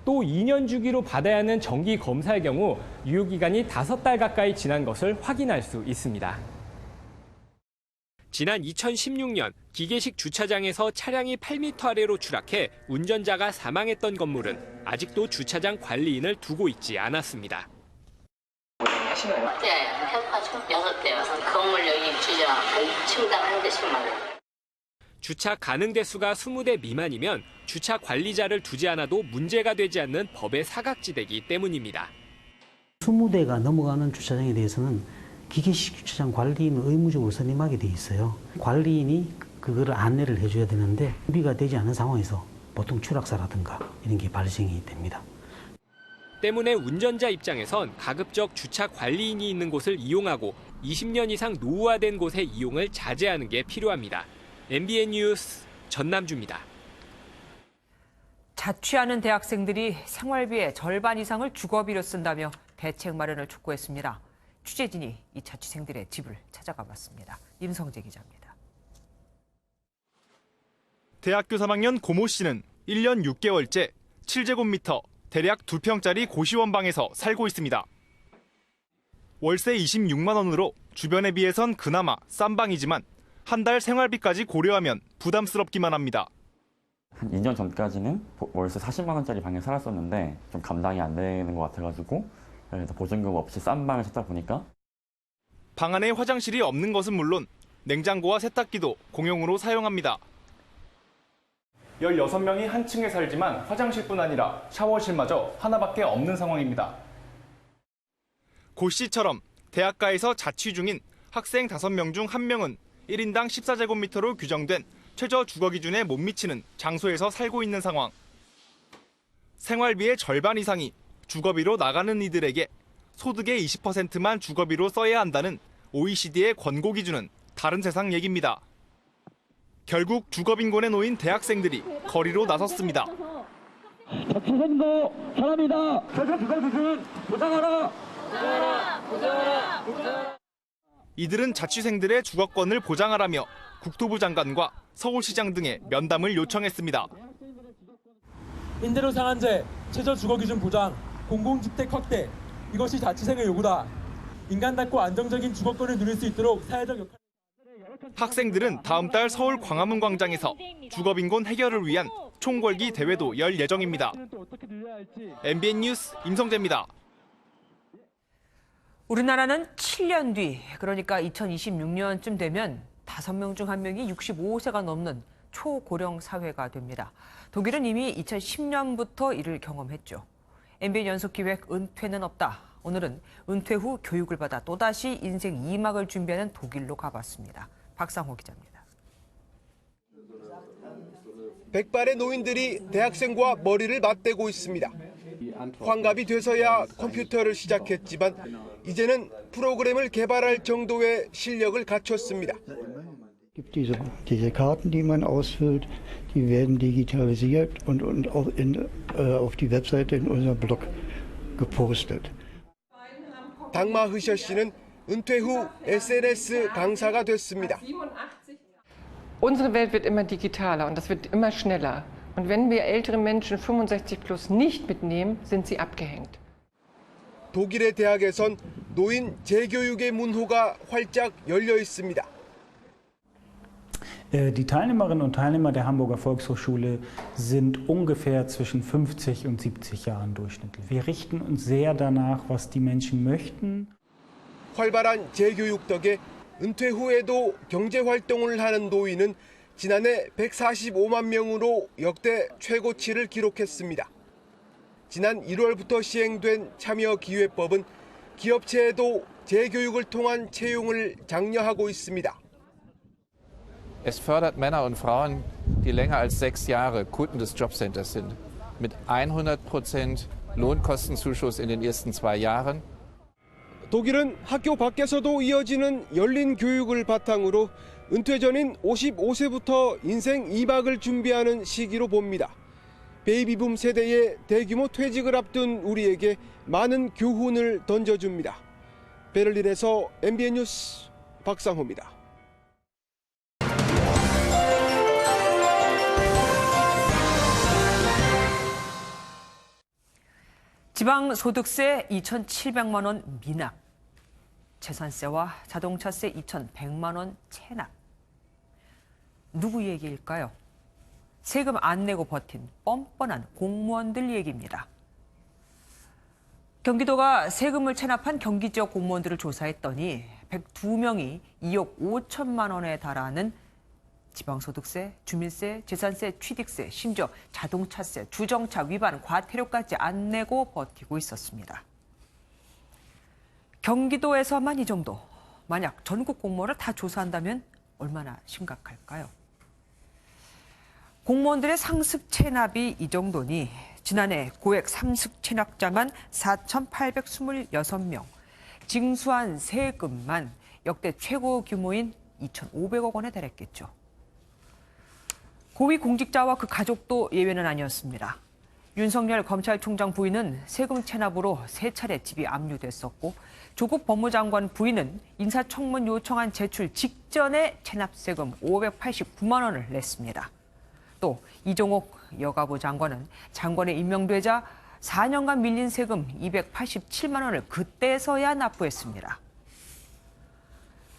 또 2년 주기로 받아야 하는 정기 검사의 경우 유효기간이 5달 가까이 지난 것을 확인할 수 있습니다. 지난 2016년 기계식 주차장에서 차량이 8m 아래로 추락해 운전자가 사망했던 건물은 아직도 주차장 관리인을 두고 있지 않았습니다. 네, 평가죠. 6대요. 건물 여기 주차 층당 한 대씩 말이에요. 주차 가능 대수가 20대 미만이면 주차 관리자를 두지 않아도 문제가 되지 않는 법의 사각지대이기 때문입니다. 20대가 넘어가는 주차장에 대해서는 기계식 주차장 관리인을 의무적으로 선임하게 돼 있어요. 관리인이 그거를 안내를 해줘야 되는데 준비가 되지 않은 상황에서 보통 추락사라든가 이런 게 발생이 됩니다. 때문에 운전자 입장에선 가급적 주차 관리인이 있는 곳을 이용하고 20년 이상 노후화된 곳의 이용을 자제하는 게 필요합니다. MBN 뉴스 전남주입니다. 자취하는 대학생들이 생활비의 절반 이상을 주거비로 쓴다며 대책 마련을 촉구했습니다. 취재진이 이 자취생들의 집을 찾아가 봤습니다. 임성재 기자입니다. 대학교 3학년 고모 씨는 1년 6개월째 7제곱미터 대략 2평짜리 고시원 방에서 살고 있습니다. 월세 26만 원으로 주변에 비해선 그나마 싼 방이지만 한 달 생활비까지 고려하면 부담스럽기만 합니다. 한 2년 전까지는 월세 40만 원짜리 방에 살았었는데 좀 감당이 안 되는 것 같아가지고 그래서 보증금 없이 싼 방을 찾다 보니까 방 안에 화장실이 없는 것은 물론 냉장고와 세탁기도 공용으로 사용합니다. 16명이 한 층에 살지만 화장실뿐 아니라 샤워실마저 하나밖에 없는 상황입니다. 고 씨처럼 대학가에서 자취 중인 학생 5명 중 1명은 1인당 14제곱미터로 규정된 최저 주거 기준에 못 미치는 장소에서 살고 있는 상황. 생활비의 절반 이상이 주거비로 나가는 이들에게 소득의 20%만 주거비로 써야 한다는 OECD의 권고 기준은 다른 세상 얘기입니다. 결국 주거빈곤에 놓인 대학생들이 거리로 나섰습니다. 자취생도 사람이다. 최저 주거 기준 보장하라. 이들은 자취생들의 주거권을 보장하라며 국토부 장관과 서울시장 등에 면담을 요청했습니다. 임대료 상한제, 최저 주거 기준 보장, 공공주택 확대, 이것이 자취생의 요구다. 인간답고 안정적인 주거권을 누릴 수 있도록 사회적 역할. 학생들은 다음 달 서울 광화문 광장에서 주거빈곤 해결을 위한 총궐기 대회도 열 예정입니다. MBN 뉴스 임성재입니다. 우리나라는 7년 뒤, 그러니까 2026년쯤 되면 5명 중 1명이 65세가 넘는 초고령 사회가 됩니다. 독일은 이미 2010년부터 이를 경험했죠. MBN 연속기획 은퇴는 없다. 오늘은 은퇴 후 교육을 받아 또다시 인생 2막을 준비하는 독일로 가봤습니다. 박상호 기자입니다. 백발의 노인들이 대학생과 머리를 맞대고 있습니다. 환갑이 돼서야 컴퓨터를 시작했지만 이제는 프로그램을 개발할 정도의 실력을 갖췄습니다. Diese Karten, die man ausfüllt, die werden digitalisiert und auf die Webseite in unserem Blog gepostet. 당마 흐셔 씨는 은퇴 후 SNS 강사가 됐습니다. Unsere Welt wird immer digitaler und das wird immer schneller. Und wenn wir ältere Menschen 65 plus nicht mitnehmen, sind sie abgehängt. 독일의 대학에선 노인 재교육의 문호가 활짝 열려 있습니다. Die Teilnehmerinnen und Teilnehmer der Hamburger Volkshochschule sind ungefähr zwischen 50 und 70 Jahren durchschnittlich. Wir richten uns sehr danach, was die Menschen möchten. 활발한 재교육 덕에 은퇴 후에도 경제활동을 하는 노인은 지난해 145만 명으로 역대 최고치를 기록했습니다. 지난 1월부터 시행된 참여기회법은 기업체에도 재교육을 통한 채용을 장려하고 있습니다. Es fördert Männer und Frauen, die länger als 6 Jahre Kunden des Jobcenters sind, mit 100% Lohnkostenzuschuss in den ersten 2 Jahren. 독일은 학교 밖에서도 이어지는 열린 교육을 바탕으로 은퇴 전인 55세부터 인생 2막을 준비하는 시기로 봅니다. 베이비붐 세대의 대규모 퇴직을 앞둔 우리에게 많은 교훈을 던져줍니다. 베를린에서 MBN 뉴스 박상호입니다. 지방소득세 2,700만 원 미납, 재산세와 자동차세 2,100만 원 체납. 누구 얘기일까요? 세금 안 내고 버틴 뻔뻔한 공무원들 얘기입니다. 경기도가 세금을 체납한 경기 지역 공무원들을 조사했더니 102명이 2억 5천만 원에 달하는 지방소득세, 주민세, 재산세, 취득세, 심지어 자동차세, 주정차 위반, 과태료까지 안 내고 버티고 있었습니다. 경기도에서만 이 정도, 만약 전국 공무원을 다 조사한다면 얼마나 심각할까요? 공무원들의 상습 체납이 이 정도니 지난해 고액 상습 체납자만 4,826명, 징수한 세금만 역대 최고 규모인 2,500억 원에 달했겠죠. 고위공직자와 그 가족도 예외는 아니었습니다. 윤석열 검찰총장 부인은 세금 체납으로 3차례 집이 압류됐었고 조국 법무장관 부인은 인사청문 요청안 제출 직전에 체납세금 589만 원을 냈습니다. 또 이종옥 여가부 장관은 장관에 임명되자 4년간 밀린 세금 287만 원을 그때서야 납부했습니다.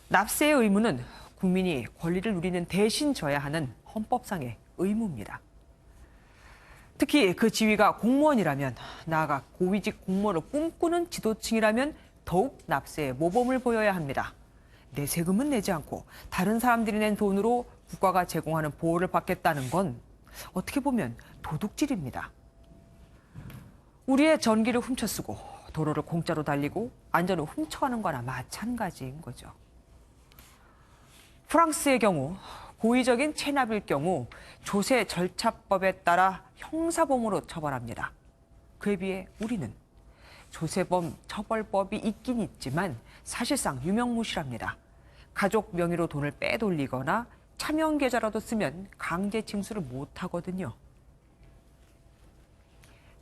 납세의 의무는 국민이 권리를 누리는 대신 져야 하는 헌법상의 의무입니다. 특히 그 지위가 공무원이라면, 나아가 고위직 공무원을 꿈꾸는 지도층이라면 더욱 납세에 모범을 보여야 합니다. 내 세금은 내지 않고 다른 사람들이 낸 돈으로 국가가 제공하는 보호를 받겠다는 건 어떻게 보면 도둑질입니다. 우리의 전기를 훔쳐쓰고 도로를 공짜로 달리고 안전을 훔쳐가는 거나 마찬가지인 거죠. 프랑스의 경우 고의적인 체납일 경우 조세 절차법에 따라 형사범으로 처벌합니다. 그에 비해 우리는 조세범 처벌법이 있긴 있지만 사실상 유명무실합니다. 가족 명의로 돈을 빼돌리거나 차명 계좌라도 쓰면 강제 징수를 못하거든요.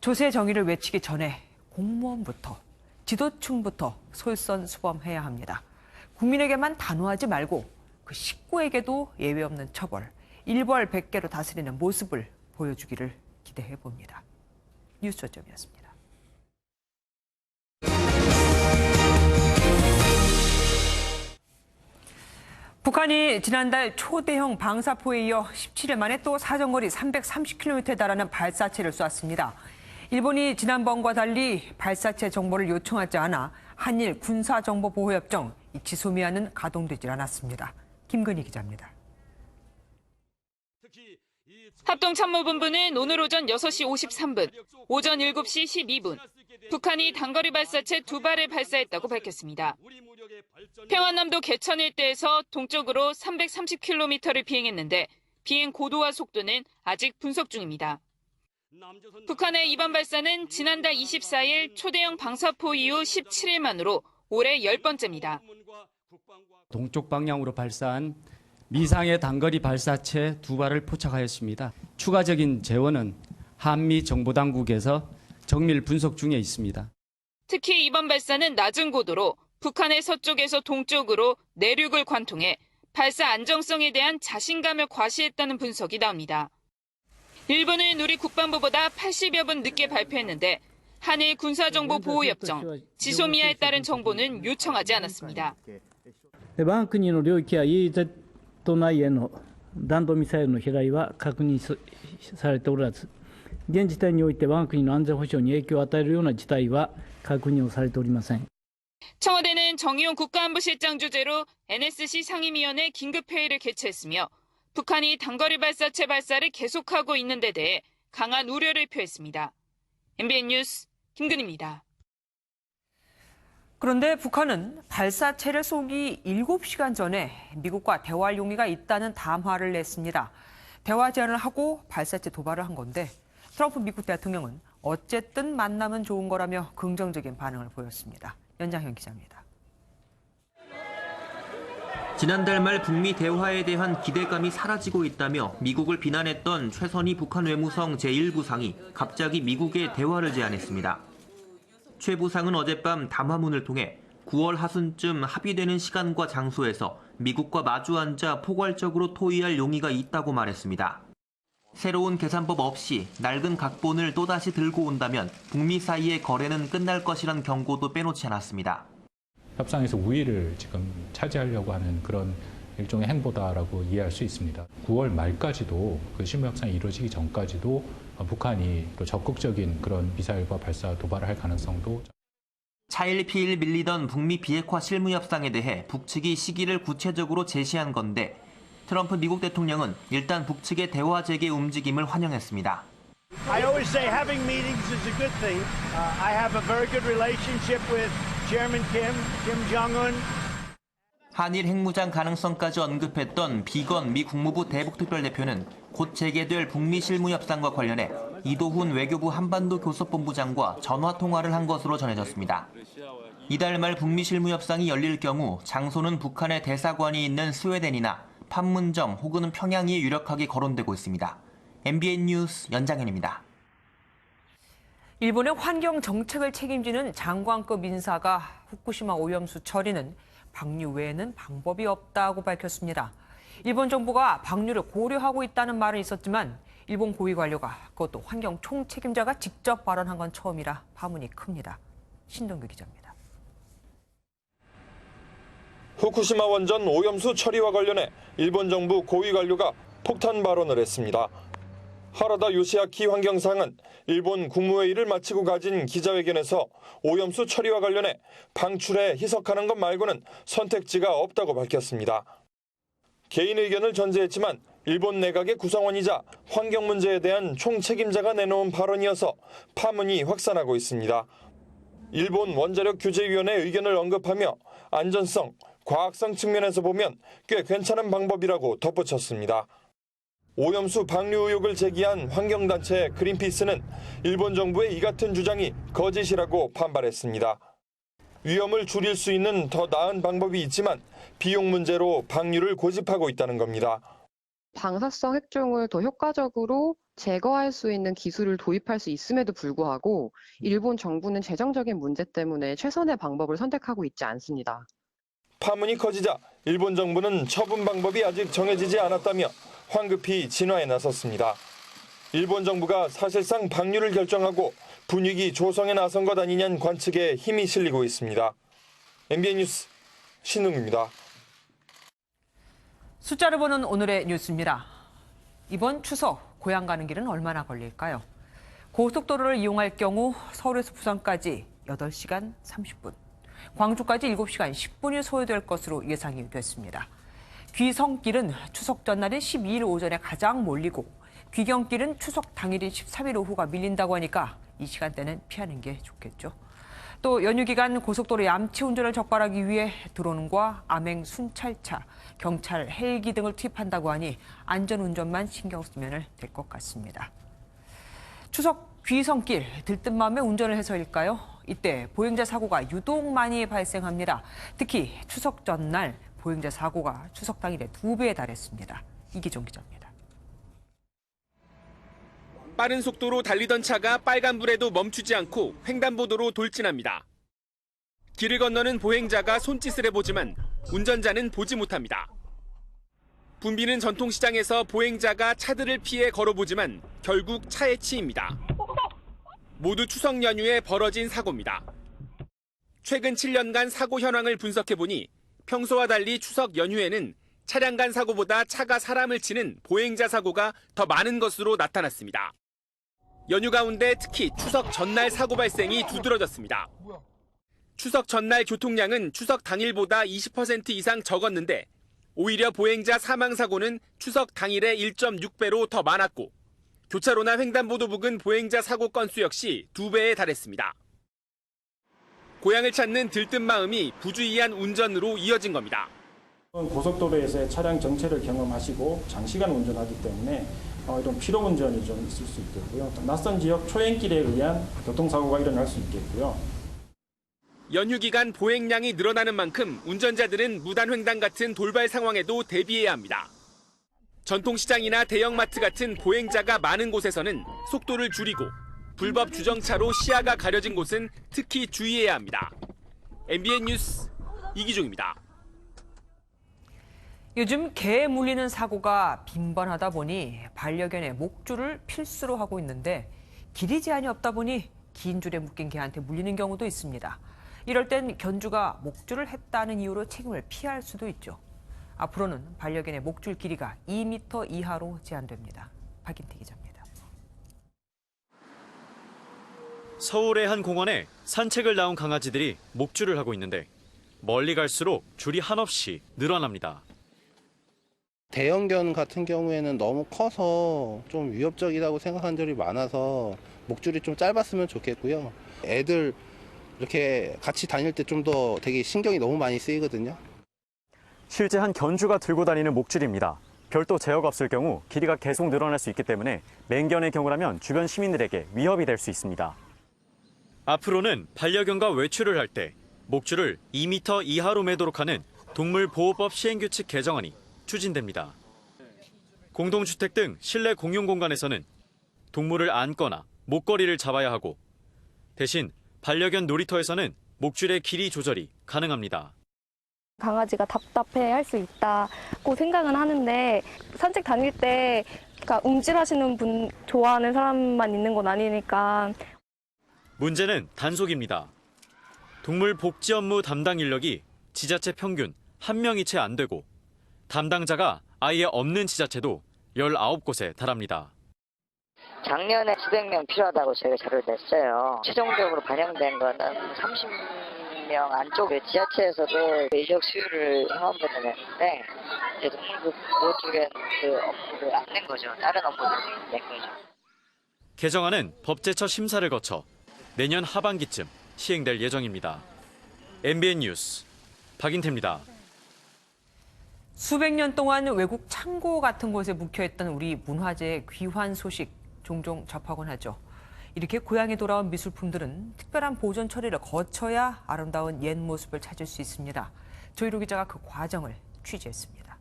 조세 정의를 외치기 전에 공무원부터 지도층부터 솔선수범해야 합니다. 국민에게만 단호하지 말고 그 식구에게도 예외 없는 처벌, 일벌백계로 다스리는 모습을 보여주기를 기대해 봅니다. 뉴스저점이었습니다. 북한이 지난달 초대형 방사포에 이어 17일 만에 또 사정거리 330km에 달하는 발사체를 쐈습니다. 일본이 지난번과 달리 발사체 정보를 요청하지 않아 한일 군사정보보호협정 지소미아는 가동되질 않았습니다. 김건희 기자입니다. 합동참모본부는 오늘 오전 6시 53분, 오전 7시 12분, 북한이 단거리 발사체 2발을 발사했다고 밝혔습니다. 평안남도 개천 일대에서 동쪽으로 330km를 비행했는데 비행 고도와 속도는 아직 분석 중입니다. 북한의 이번 발사는 지난달 24일 초대형 방사포 이후 17일 만으로 올해 10번째입니다. 동쪽 방향으로 발사한 미상의 단거리 발사체 2발을 포착하였습니다. 추가적인 재원은 한미 정보당국에서 정밀 분석 중에 있습니다. 특히 이번 발사는 낮은 고도로 북한의 서쪽에서 동쪽으로 내륙을 관통해 발사 안정성에 대한 자신감을 과시했다는 분석이 나옵니다. 일본은 우리 국방부보다 80여 분 늦게 발표했는데 한일 군사정보보호협정, 지소미아에 따른 정보는 요청하지 않았습니다. 我が国の領域や EEZ 内への弾道ミサイルの飛来は確認されておらず、現時点において我が国の安全保障に影響を与えるような事態は確認をされておりません。 청와대는 정의용 국가안보실장 주재로 NSC 상임위원회 긴급회의를 개최했으며 북한이 단거리 발사체 발사를 계속하고 있는 데 대해 강한 우려를 표했습니다. MBN 뉴스 김근희입니다. 그런데 북한은 발사체를 쏘기 7시간 전에 미국과 대화할 용의가 있다는 담화를 냈습니다. 대화 제안을 하고 발사체 도발을 한 건데 트럼프 미국 대통령은 어쨌든 만나면 좋은 거라며 긍정적인 반응을 보였습니다. 연장현 기자입니다. 지난달 말 북미 대화에 대한 기대감이 사라지고 있다며 미국을 비난했던 최선희 북한 외무성 제1부상이 갑자기 미국에 대화를 제안했습니다. 최 부상은 어젯밤 담화문을 통해 9월 하순쯤 합의되는 시간과 장소에서 미국과 마주 앉아 포괄적으로 토의할 용의가 있다고 말했습니다. 새로운 계산법 없이 낡은 각본을 또다시 들고 온다면 북미 사이의 거래는 끝날 것이란 경고도 빼놓지 않았습니다. 협상에서 우위를 지금 차지하려고 하는 그런 일종의 행보다라고 이해할 수 있습니다. 9월 말까지도 그 실무 협상이 이루어지기 전까지도 북한이 또 적극적인 그런 미사일과 발사 도발을 할 가능성도. 차일피일 밀리던 북미 비핵화 실무 협상에 대해 북측이 시기를 구체적으로 제시한 건데 트럼프 미국 대통령은 일단 북측의 대화 재개 움직임을 환영했습니다. I always say having meetings is a good thing. I have a very good relationship with Chairman Kim Jong-un. 한일 핵무장 가능성까지 언급했던 비건 미 국무부 대북특별대표는 곧 재개될 북미 실무 협상과 관련해 이도훈 외교부 한반도 교섭본부장과 전화 통화를 한 것으로 전해졌습니다. 이달 말 북미 실무 협상이 열릴 경우 장소는 북한의 대사관이 있는 스웨덴이나 판문점 혹은 평양이 유력하게 거론되고 있습니다. MBN 뉴스 연장현입니다. 일본의 환경 정책을 책임지는 장관급 인사가 후쿠시마 오염수 처리는 방류 외에는 방법이 없다고 밝혔습니다. 일본 정부가 방류를 고려하고 있다는 말은 있었지만 일본 고위 관료가 그것도 환경 총책임자가 직접 발언한 건 처음이라 파문이 큽니다. 신동규 기자입니다. 후쿠시마 원전 오염수 처리와 관련해 일본 정부 고위 관료가 폭탄 발언을 했습니다. 하라다 요시아키 환경상은 일본 국무회의를 마치고 가진 기자회견에서 오염수 처리와 관련해 방출에 희석하는 것 말고는 선택지가 없다고 밝혔습니다. 개인 의견을 전제했지만 일본 내각의 구성원이자 환경 문제에 대한 총책임자가 내놓은 발언이어서 파문이 확산하고 있습니다. 일본 원자력 규제위원회 의견을 언급하며 안전성, 과학성 측면에서 보면 꽤 괜찮은 방법이라고 덧붙였습니다. 오염수 방류 의혹을 제기한 환경단체 그린피스는 일본 정부의 이 같은 주장이 거짓이라고 반발했습니다. 위험을 줄일 수 있는 더 나은 방법이 있지만 비용 문제로 방류를 고집하고 있다는 겁니다. 방사성 핵종을 더 효과적으로 제거할 수 있는 기술을 도입할 수 있음에도 불구하고 일본 정부는 재정적인 문제 때문에 최선의 방법을 선택하고 있지 않습니다. 파문이 커지자 일본 정부는 처분 방법이 아직 정해지지 않았다며 황급히 진화에 나섰습니다. 일본 정부가 사실상 방류를 결정하고 분위기 조성에 나선 것 아니냐는 관측에 힘이 실리고 있습니다. MBN 뉴스 신웅입니다. 숫자를 보는 오늘의 뉴스입니다. 이번 추석 고향 가는 길은 얼마나 걸릴까요? 고속도로를 이용할 경우 서울에서 부산까지 8시간 30분, 광주까지 7시간 10분이 소요될 것으로 예상이 됐습니다. 귀성길은 추석 전날인 12일 오전에 가장 몰리고 귀경길은 추석 당일인 13일 오후가 밀린다고 하니까 이 시간대는 피하는 게 좋겠죠. 또 연휴 기간 고속도로 얌치 운전을 적발하기 위해 드론과 암행 순찰차, 경찰, 헬기 등을 투입한다고 하니 안전운전만 신경 쓰면 될 것 같습니다. 추석 귀성길 들뜬 마음에 운전을 해서일까요? 이때 보행자 사고가 유독 많이 발생합니다. 특히 추석 전날 보행자 사고가 추석 당일에 2배에 달했습니다. 이기종 기자입니다. 빠른 속도로 달리던 차가 빨간불에도 멈추지 않고 횡단보도로 돌진합니다. 길을 건너는 보행자가 손짓을 해보지만 운전자는 보지 못합니다. 붐비는 전통시장에서 보행자가 차들을 피해 걸어보지만 결국 차에 치입니다. 모두 추석 연휴에 벌어진 사고입니다. 최근 7년간 사고 현황을 분석해보니 평소와 달리 추석 연휴에는 차량 간 사고보다 차가 사람을 치는 보행자 사고가 더 많은 것으로 나타났습니다. 연휴 가운데 특히 추석 전날 사고 발생이 두드러졌습니다. 추석 전날 교통량은 추석 당일보다 20% 이상 적었는데 오히려 보행자 사망 사고는 추석 당일의 1.6배로 더 많았고 교차로나 횡단보도 부근 보행자 사고 건수 역시 2배에 달했습니다. 고향을 찾는 들뜬 마음이 부주의한 운전으로 이어진 겁니다. 고속도로에서의 차량 정체를 경험하시고 장시간 운전하기 때문에 이런 피로 운전이 좀 있을 수 있겠고요. 낯선 지역 초행길에 의한 교통사고가 일어날 수 있겠고요. 연휴 기간 보행량이 늘어나는 만큼 운전자들은 무단횡단 같은 돌발 상황에도 대비해야 합니다. 전통시장이나 대형마트 같은 보행자가 많은 곳에서는 속도를 줄이고 불법 주정차로 시야가 가려진 곳은 특히 주의해야 합니다. MBN 뉴스 이기종입니다. 요즘 개에 물리는 사고가 빈번하다 보니 반려견의 목줄을 필수로 하고 있는데 길이 제한이 없다 보니 긴 줄에 묶인 개한테 물리는 경우도 있습니다. 이럴 땐 견주가 목줄을 했다는 이유로 책임을 피할 수도 있죠. 앞으로는 반려견의 목줄 길이가 2m 이하로 제한됩니다. 박인태 기자입니다. 서울의 한 공원에 산책을 나온 강아지들이 목줄을 하고 있는데 멀리 갈수록 줄이 한없이 늘어납니다. 대형견 같은 경우에는 너무 커서 좀 위협적이라고 생각한 적이 많아서 목줄이 좀 짧았으면 좋겠고요. 애들 이렇게 같이 다닐 때 좀 더 되게 신경이 너무 많이 쓰이거든요. 실제 한 견주가 들고 다니는 목줄입니다. 별도 제어가 없을 경우 길이가 계속 늘어날 수 있기 때문에 맹견의 경우라면 주변 시민들에게 위협이 될 수 있습니다. 앞으로는 반려견과 외출을 할 때 목줄을 2m 이하로 매도록 하는 동물보호법 시행규칙 개정안이 추진됩니다. 공동주택 등 실내 공용공간에서는 동물을 안거나 목걸이를 잡아야 하고 대신 반려견 놀이터에서는 목줄의 길이 조절이 가능합니다. 강아지가 답답해 할 수 있다고 생각은 하는데 산책 다닐 때 움찔하시는 분 좋아하는 사람만 있는 건 아니니까. 문제는 단속입니다. 동물 복지 업무 담당 인력이 지자체 평균 1명이 채 안 되고 담당자가 아예 없는 지자체도 19곳에 달합니다. 작년에 수백 명 필요하다고 저희가 자료를 냈어요. 최종적으로 반영된 거는 30명 안쪽 지자체에서도 인력 수요를 행업을 냈는데 이제 동물보호 쪽엔 그 업무를 안 낸 거죠. 다른 업무를 낸 거죠. 개정안은 법제처 심사를 거쳐 내년 하반기쯤 시행될 예정입니다. MBN 뉴스 박인태입니다. 수백 년 동안 외국 창고 같은 곳에 묵혀있던 우리 문화재의 귀환 소식 종종 접하곤 하죠. 이렇게 고향에 돌아온 미술품들은 특별한 보존 처리를 거쳐야 아름다운 옛 모습을 찾을 수 있습니다. 조희로 기자가 그 과정을 취재했습니다.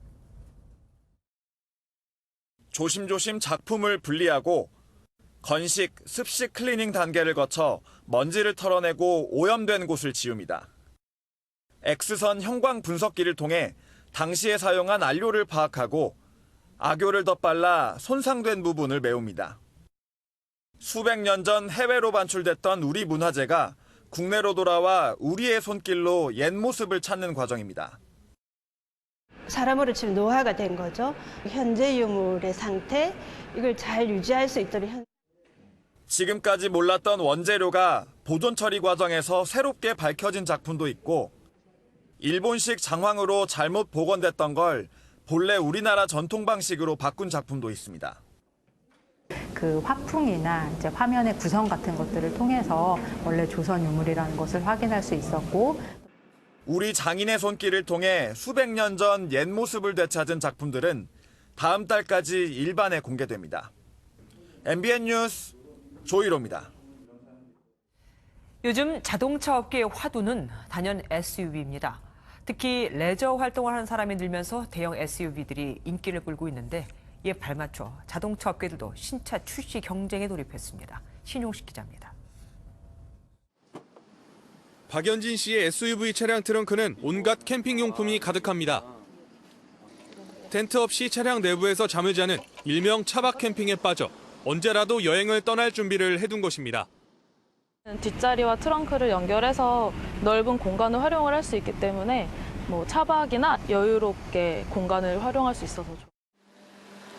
조심조심 작품을 분리하고 건식, 습식 클리닝 단계를 거쳐 먼지를 털어내고 오염된 곳을 지웁니다. X선 형광 분석기를 통해 당시에 사용한 안료를 파악하고 악효를 덧발라 손상된 부분을 메웁니다. 수백 년 전 해외로 반출됐던 우리 문화재가 국내로 돌아와 우리의 손길로 옛 모습을 찾는 과정입니다. 사람으로 치면 노화가 된 거죠. 현재 유물의 상태, 이걸 잘 유지할 수 있도록. 지금까지 몰랐던 원재료가 보존 처리 과정에서 새롭게 밝혀진 작품도 있고 일본식 장황으로 잘못 복원됐던 걸 본래 우리나라 전통 방식으로 바꾼 작품도 있습니다. 그 화풍이나 이제 화면의 구성 같은 것들을 통해서 원래 조선 유물이라는 것을 확인할 수 있었고, 우리 장인의 손길을 통해 수백 년 전 옛 모습을 되찾은 작품들은 다음 달까지 일반에 공개됩니다. MBN 뉴스 조희로입니다. 요즘 자동차 업계의 화두는 단연 SUV입니다. 특히 레저 활동을 하는 사람이 늘면서 대형 SUV들이 인기를 끌고 있는데 이에 발맞춰 자동차 업계들도 신차 출시 경쟁에 돌입했습니다. 신용식 기자입니다. 박연진 씨의 SUV 차량 트렁크는 온갖 캠핑용품이 가득합니다. 텐트 없이 차량 내부에서 잠을 자는 일명 차박 캠핑에 빠져 언제라도 여행을 떠날 준비를 해둔 것입니다. 뒷자리와 트렁크를 연결해서 넓은 공간을 활용을 할 수 있기 때문에 차박이나 여유롭게 공간을 활용할 수 있어서 좋아요.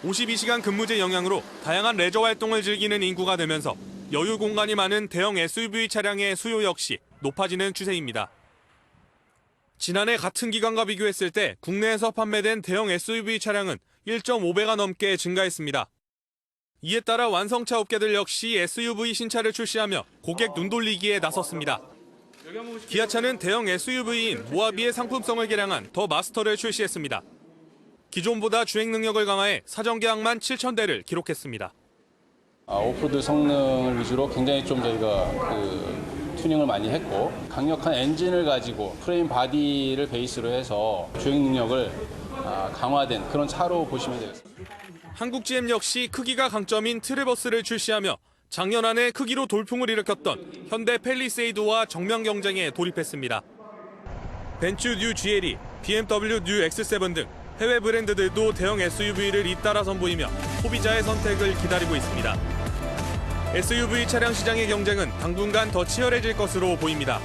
52시간 근무제 영향으로 다양한 레저 활동을 즐기는 인구가 늘면서 여유 공간이 많은 대형 SUV 차량의 수요 역시 높아지는 추세입니다. 지난해 같은 기간과 비교했을 때 국내에서 판매된 대형 SUV 차량은 1.5배가 넘게 증가했습니다. 이에 따라 완성차 업계들 역시 SUV 신차를 출시하며 고객 눈돌리기에 나섰습니다. 기아차는 대형 SUV인 모하비의 상품성을 개량한 더 마스터를 출시했습니다. 기존보다 주행 능력을 강화해 사전 계약만 7,000대를 기록했습니다. 오프로드 성능을 위주로 굉장히 좀 저희가 튜닝을 많이 했고, 강력한 엔진을 가지고 프레임 바디를 베이스로 해서 주행 능력을 강화된 그런 차로 보시면 되겠습니다. 한국 GM 역시 크기가 강점인 트레버스를 출시하며 작년 안에 크기로 돌풍을 일으켰던 현대 팰리세이드와 정면 경쟁에 돌입했습니다. 벤츠 뉴 GLE, BMW 뉴 X7 등 해외 브랜드들도 대형 SUV를 잇따라 선보이며 소비자의 선택을 기다리고 있습니다. SUV 차량 시장의 경쟁은 당분간 더 치열해질 것으로 보입니다.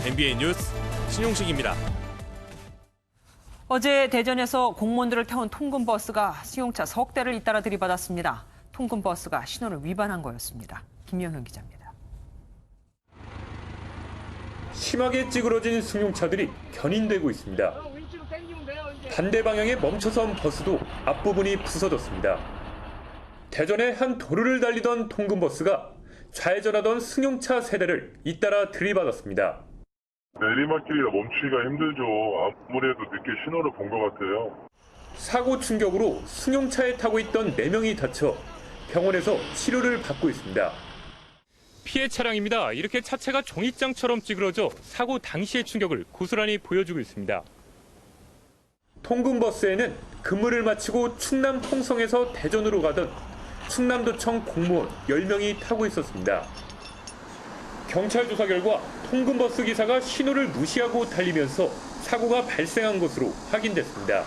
MBN 뉴스 신용식입니다. 어제 대전에서 공무원들을 태운 통근버스가 승용차 석 대를 잇따라 들이받았습니다. 통근버스가 신호를 위반한 거였습니다. 김영현 기자입니다. 심하게 찌그러진 승용차들이 견인되고 있습니다. 반대 방향에 멈춰선 버스도 앞부분이 부서졌습니다. 대전의 한 도로를 달리던 통근버스가 좌회전하던 승용차 세대를 잇따라 들이받았습니다. 내리막길이라 멈추기가 힘들죠. 아무래도 늦게 신호를 본 것 같아요. 사고 충격으로 승용차에 타고 있던 4명이 다쳐 병원에서 치료를 받고 있습니다. 피해 차량입니다. 이렇게 차체가 종이장처럼 찌그러져 사고 당시의 충격을 고스란히 보여주고 있습니다. 통근버스에는 근무를 마치고 충남 홍성에서 대전으로 가던 충남도청 공무원 10명이 타고 있었습니다. 경찰 조사 결과 통근버스 기사가 신호를 무시하고 달리면서 사고가 발생한 것으로 확인됐습니다.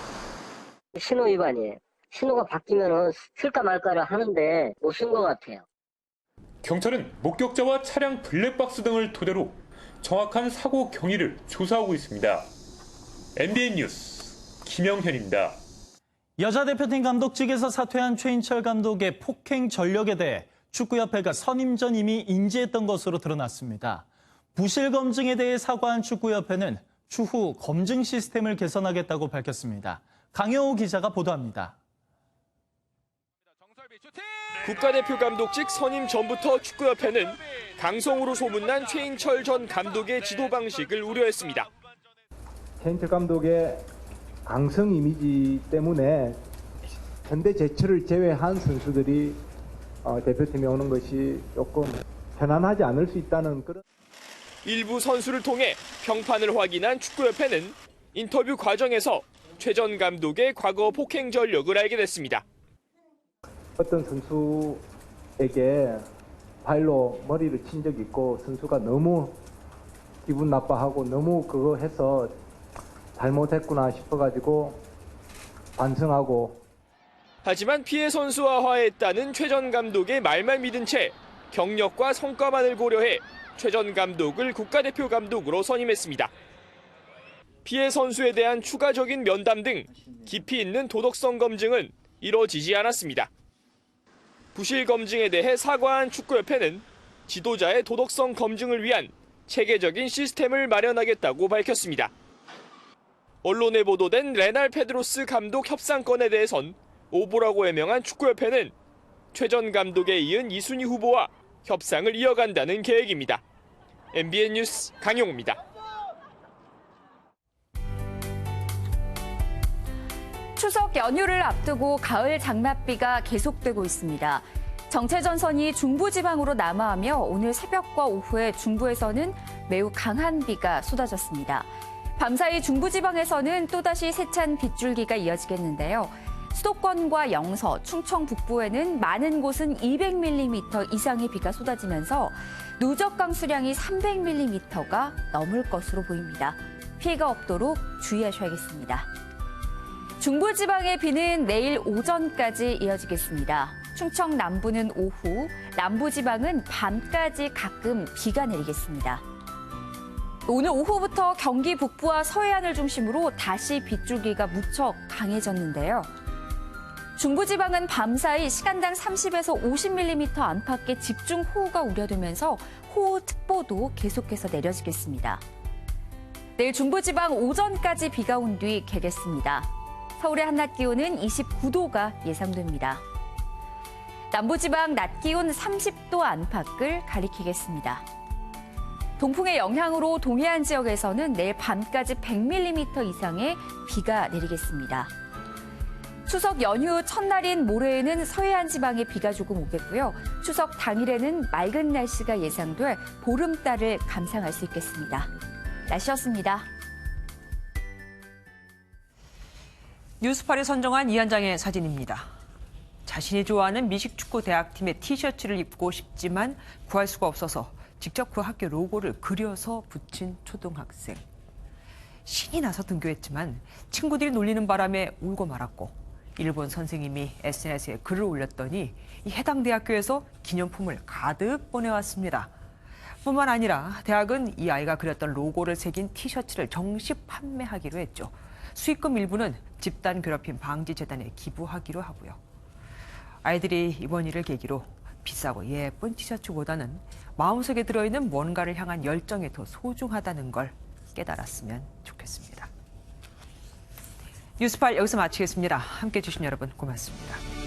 신호 위반이에요. 신호가 바뀌면 쓸까 말까를 하는데 못 쓴 것 같아요. 경찰은 목격자와 차량 블랙박스 등을 토대로 정확한 사고 경위를 조사하고 있습니다. MBN 뉴스 김영현입니다. 여자 대표팀 감독직에서 사퇴한 최인철 감독의 폭행 전력에 대해 축구협회가 선임 전 이미 인지했던 것으로 드러났습니다. 부실 검증에 대해 사과한 축구협회는 추후 검증 시스템을 개선하겠다고 밝혔습니다. 강효우 기자가 보도합니다. 국가대표 감독직 선임 전부터 축구협회는 강성으로 소문난 최인철 전 감독의 지도 방식을 우려했습니다. 최인철 감독의 강성 이미지 때문에 현대 제철을 제외한 선수들이 대표팀에 오는 것이 조금 편안하지 않을 수 있다는 그런. 일부 선수를 통해 평판을 확인한 축구협회는 인터뷰 과정에서 최 전 감독의 과거 폭행 전력을 알게 됐습니다. 어떤 선수에게 발로 머리를 친 적이 있고 선수가 너무 기분 나빠하고 너무 그거 해서 잘못했구나 싶어가지고 반성하고. 하지만 피해 선수와 화해했다는 최 전 감독의 말만 믿은 채 경력과 성과만을 고려해 최 전 감독을 국가대표 감독으로 선임했습니다. 피해 선수에 대한 추가적인 면담 등 깊이 있는 도덕성 검증은 이뤄지지 않았습니다. 부실 검증에 대해 사과한 축구협회는 지도자의 도덕성 검증을 위한 체계적인 시스템을 마련하겠다고 밝혔습니다. 언론에 보도된 레날 페드로스 감독 협상건에 대해선 오보라고 해명한 축구협회는 최 전 감독에 이은 이순희 후보와 협상을 이어간다는 계획입니다. MBN 뉴스 강용우입니다. 추석 연휴를 앞두고 가을 장맛비가 계속되고 있습니다. 정체전선이 중부지방으로 남하하며 오늘 새벽과 오후에 중부에서는 매우 강한 비가 쏟아졌습니다. 밤사이 중부지방에서는 또다시 세찬 빗줄기가 이어지겠는데요. 수도권과 영서, 충청 북부에는 많은 곳은 200mm 이상의 비가 쏟아지면서 누적 강수량이 300mm가 넘을 것으로 보입니다. 피해가 없도록 주의하셔야겠습니다. 중부지방의 비는 내일 오전까지 이어지겠습니다. 충청 남부는 오후, 남부지방은 밤까지 가끔 비가 내리겠습니다. 오늘 오후부터 경기 북부와 서해안을 중심으로 다시 빗줄기가 무척 강해졌는데요. 중부지방은 밤사이 시간당 30에서 50mm 안팎의 집중호우가 우려되면서 호우특보도 계속해서 내려지겠습니다. 내일 중부지방 오전까지 비가 온 뒤 개겠습니다. 서울의 한낮 기온은 29도가 예상됩니다. 남부지방 낮 기온 30도 안팎을 가리키겠습니다. 동풍의 영향으로 동해안 지역에서는 내일 밤까지 100mm 이상의 비가 내리겠습니다. 추석 연휴 첫날인 모레에는 서해안 지방에 비가 조금 오겠고요. 추석 당일에는 맑은 날씨가 예상돼 보름달을 감상할 수 있겠습니다. 날씨였습니다. 뉴스팔이 선정한 이 한 장의 사진입니다. 자신이 좋아하는 미식축구 대학팀의 티셔츠를 입고 싶지만 구할 수가 없어서 직접 그 학교 로고를 그려서 붙인 초등학생. 신이 나서 등교했지만 친구들이 놀리는 바람에 울고 말았고 일본 선생님이 SNS에 글을 올렸더니 이 해당 대학교에서 기념품을 가득 보내왔습니다. 뿐만 아니라 대학은 이 아이가 그렸던 로고를 새긴 티셔츠를 정식 판매하기로 했죠. 수익금 일부는 집단 괴롭힘 방지 재단에 기부하기로 하고요. 아이들이 이번 일을 계기로 비싸고 예쁜 티셔츠보다는 마음속에 들어있는 뭔가를 향한 열정이 더 소중하다는 걸 깨달았으면 좋겠습니다. 뉴스팔 여기서 마치겠습니다. 함께해 주신 여러분 고맙습니다.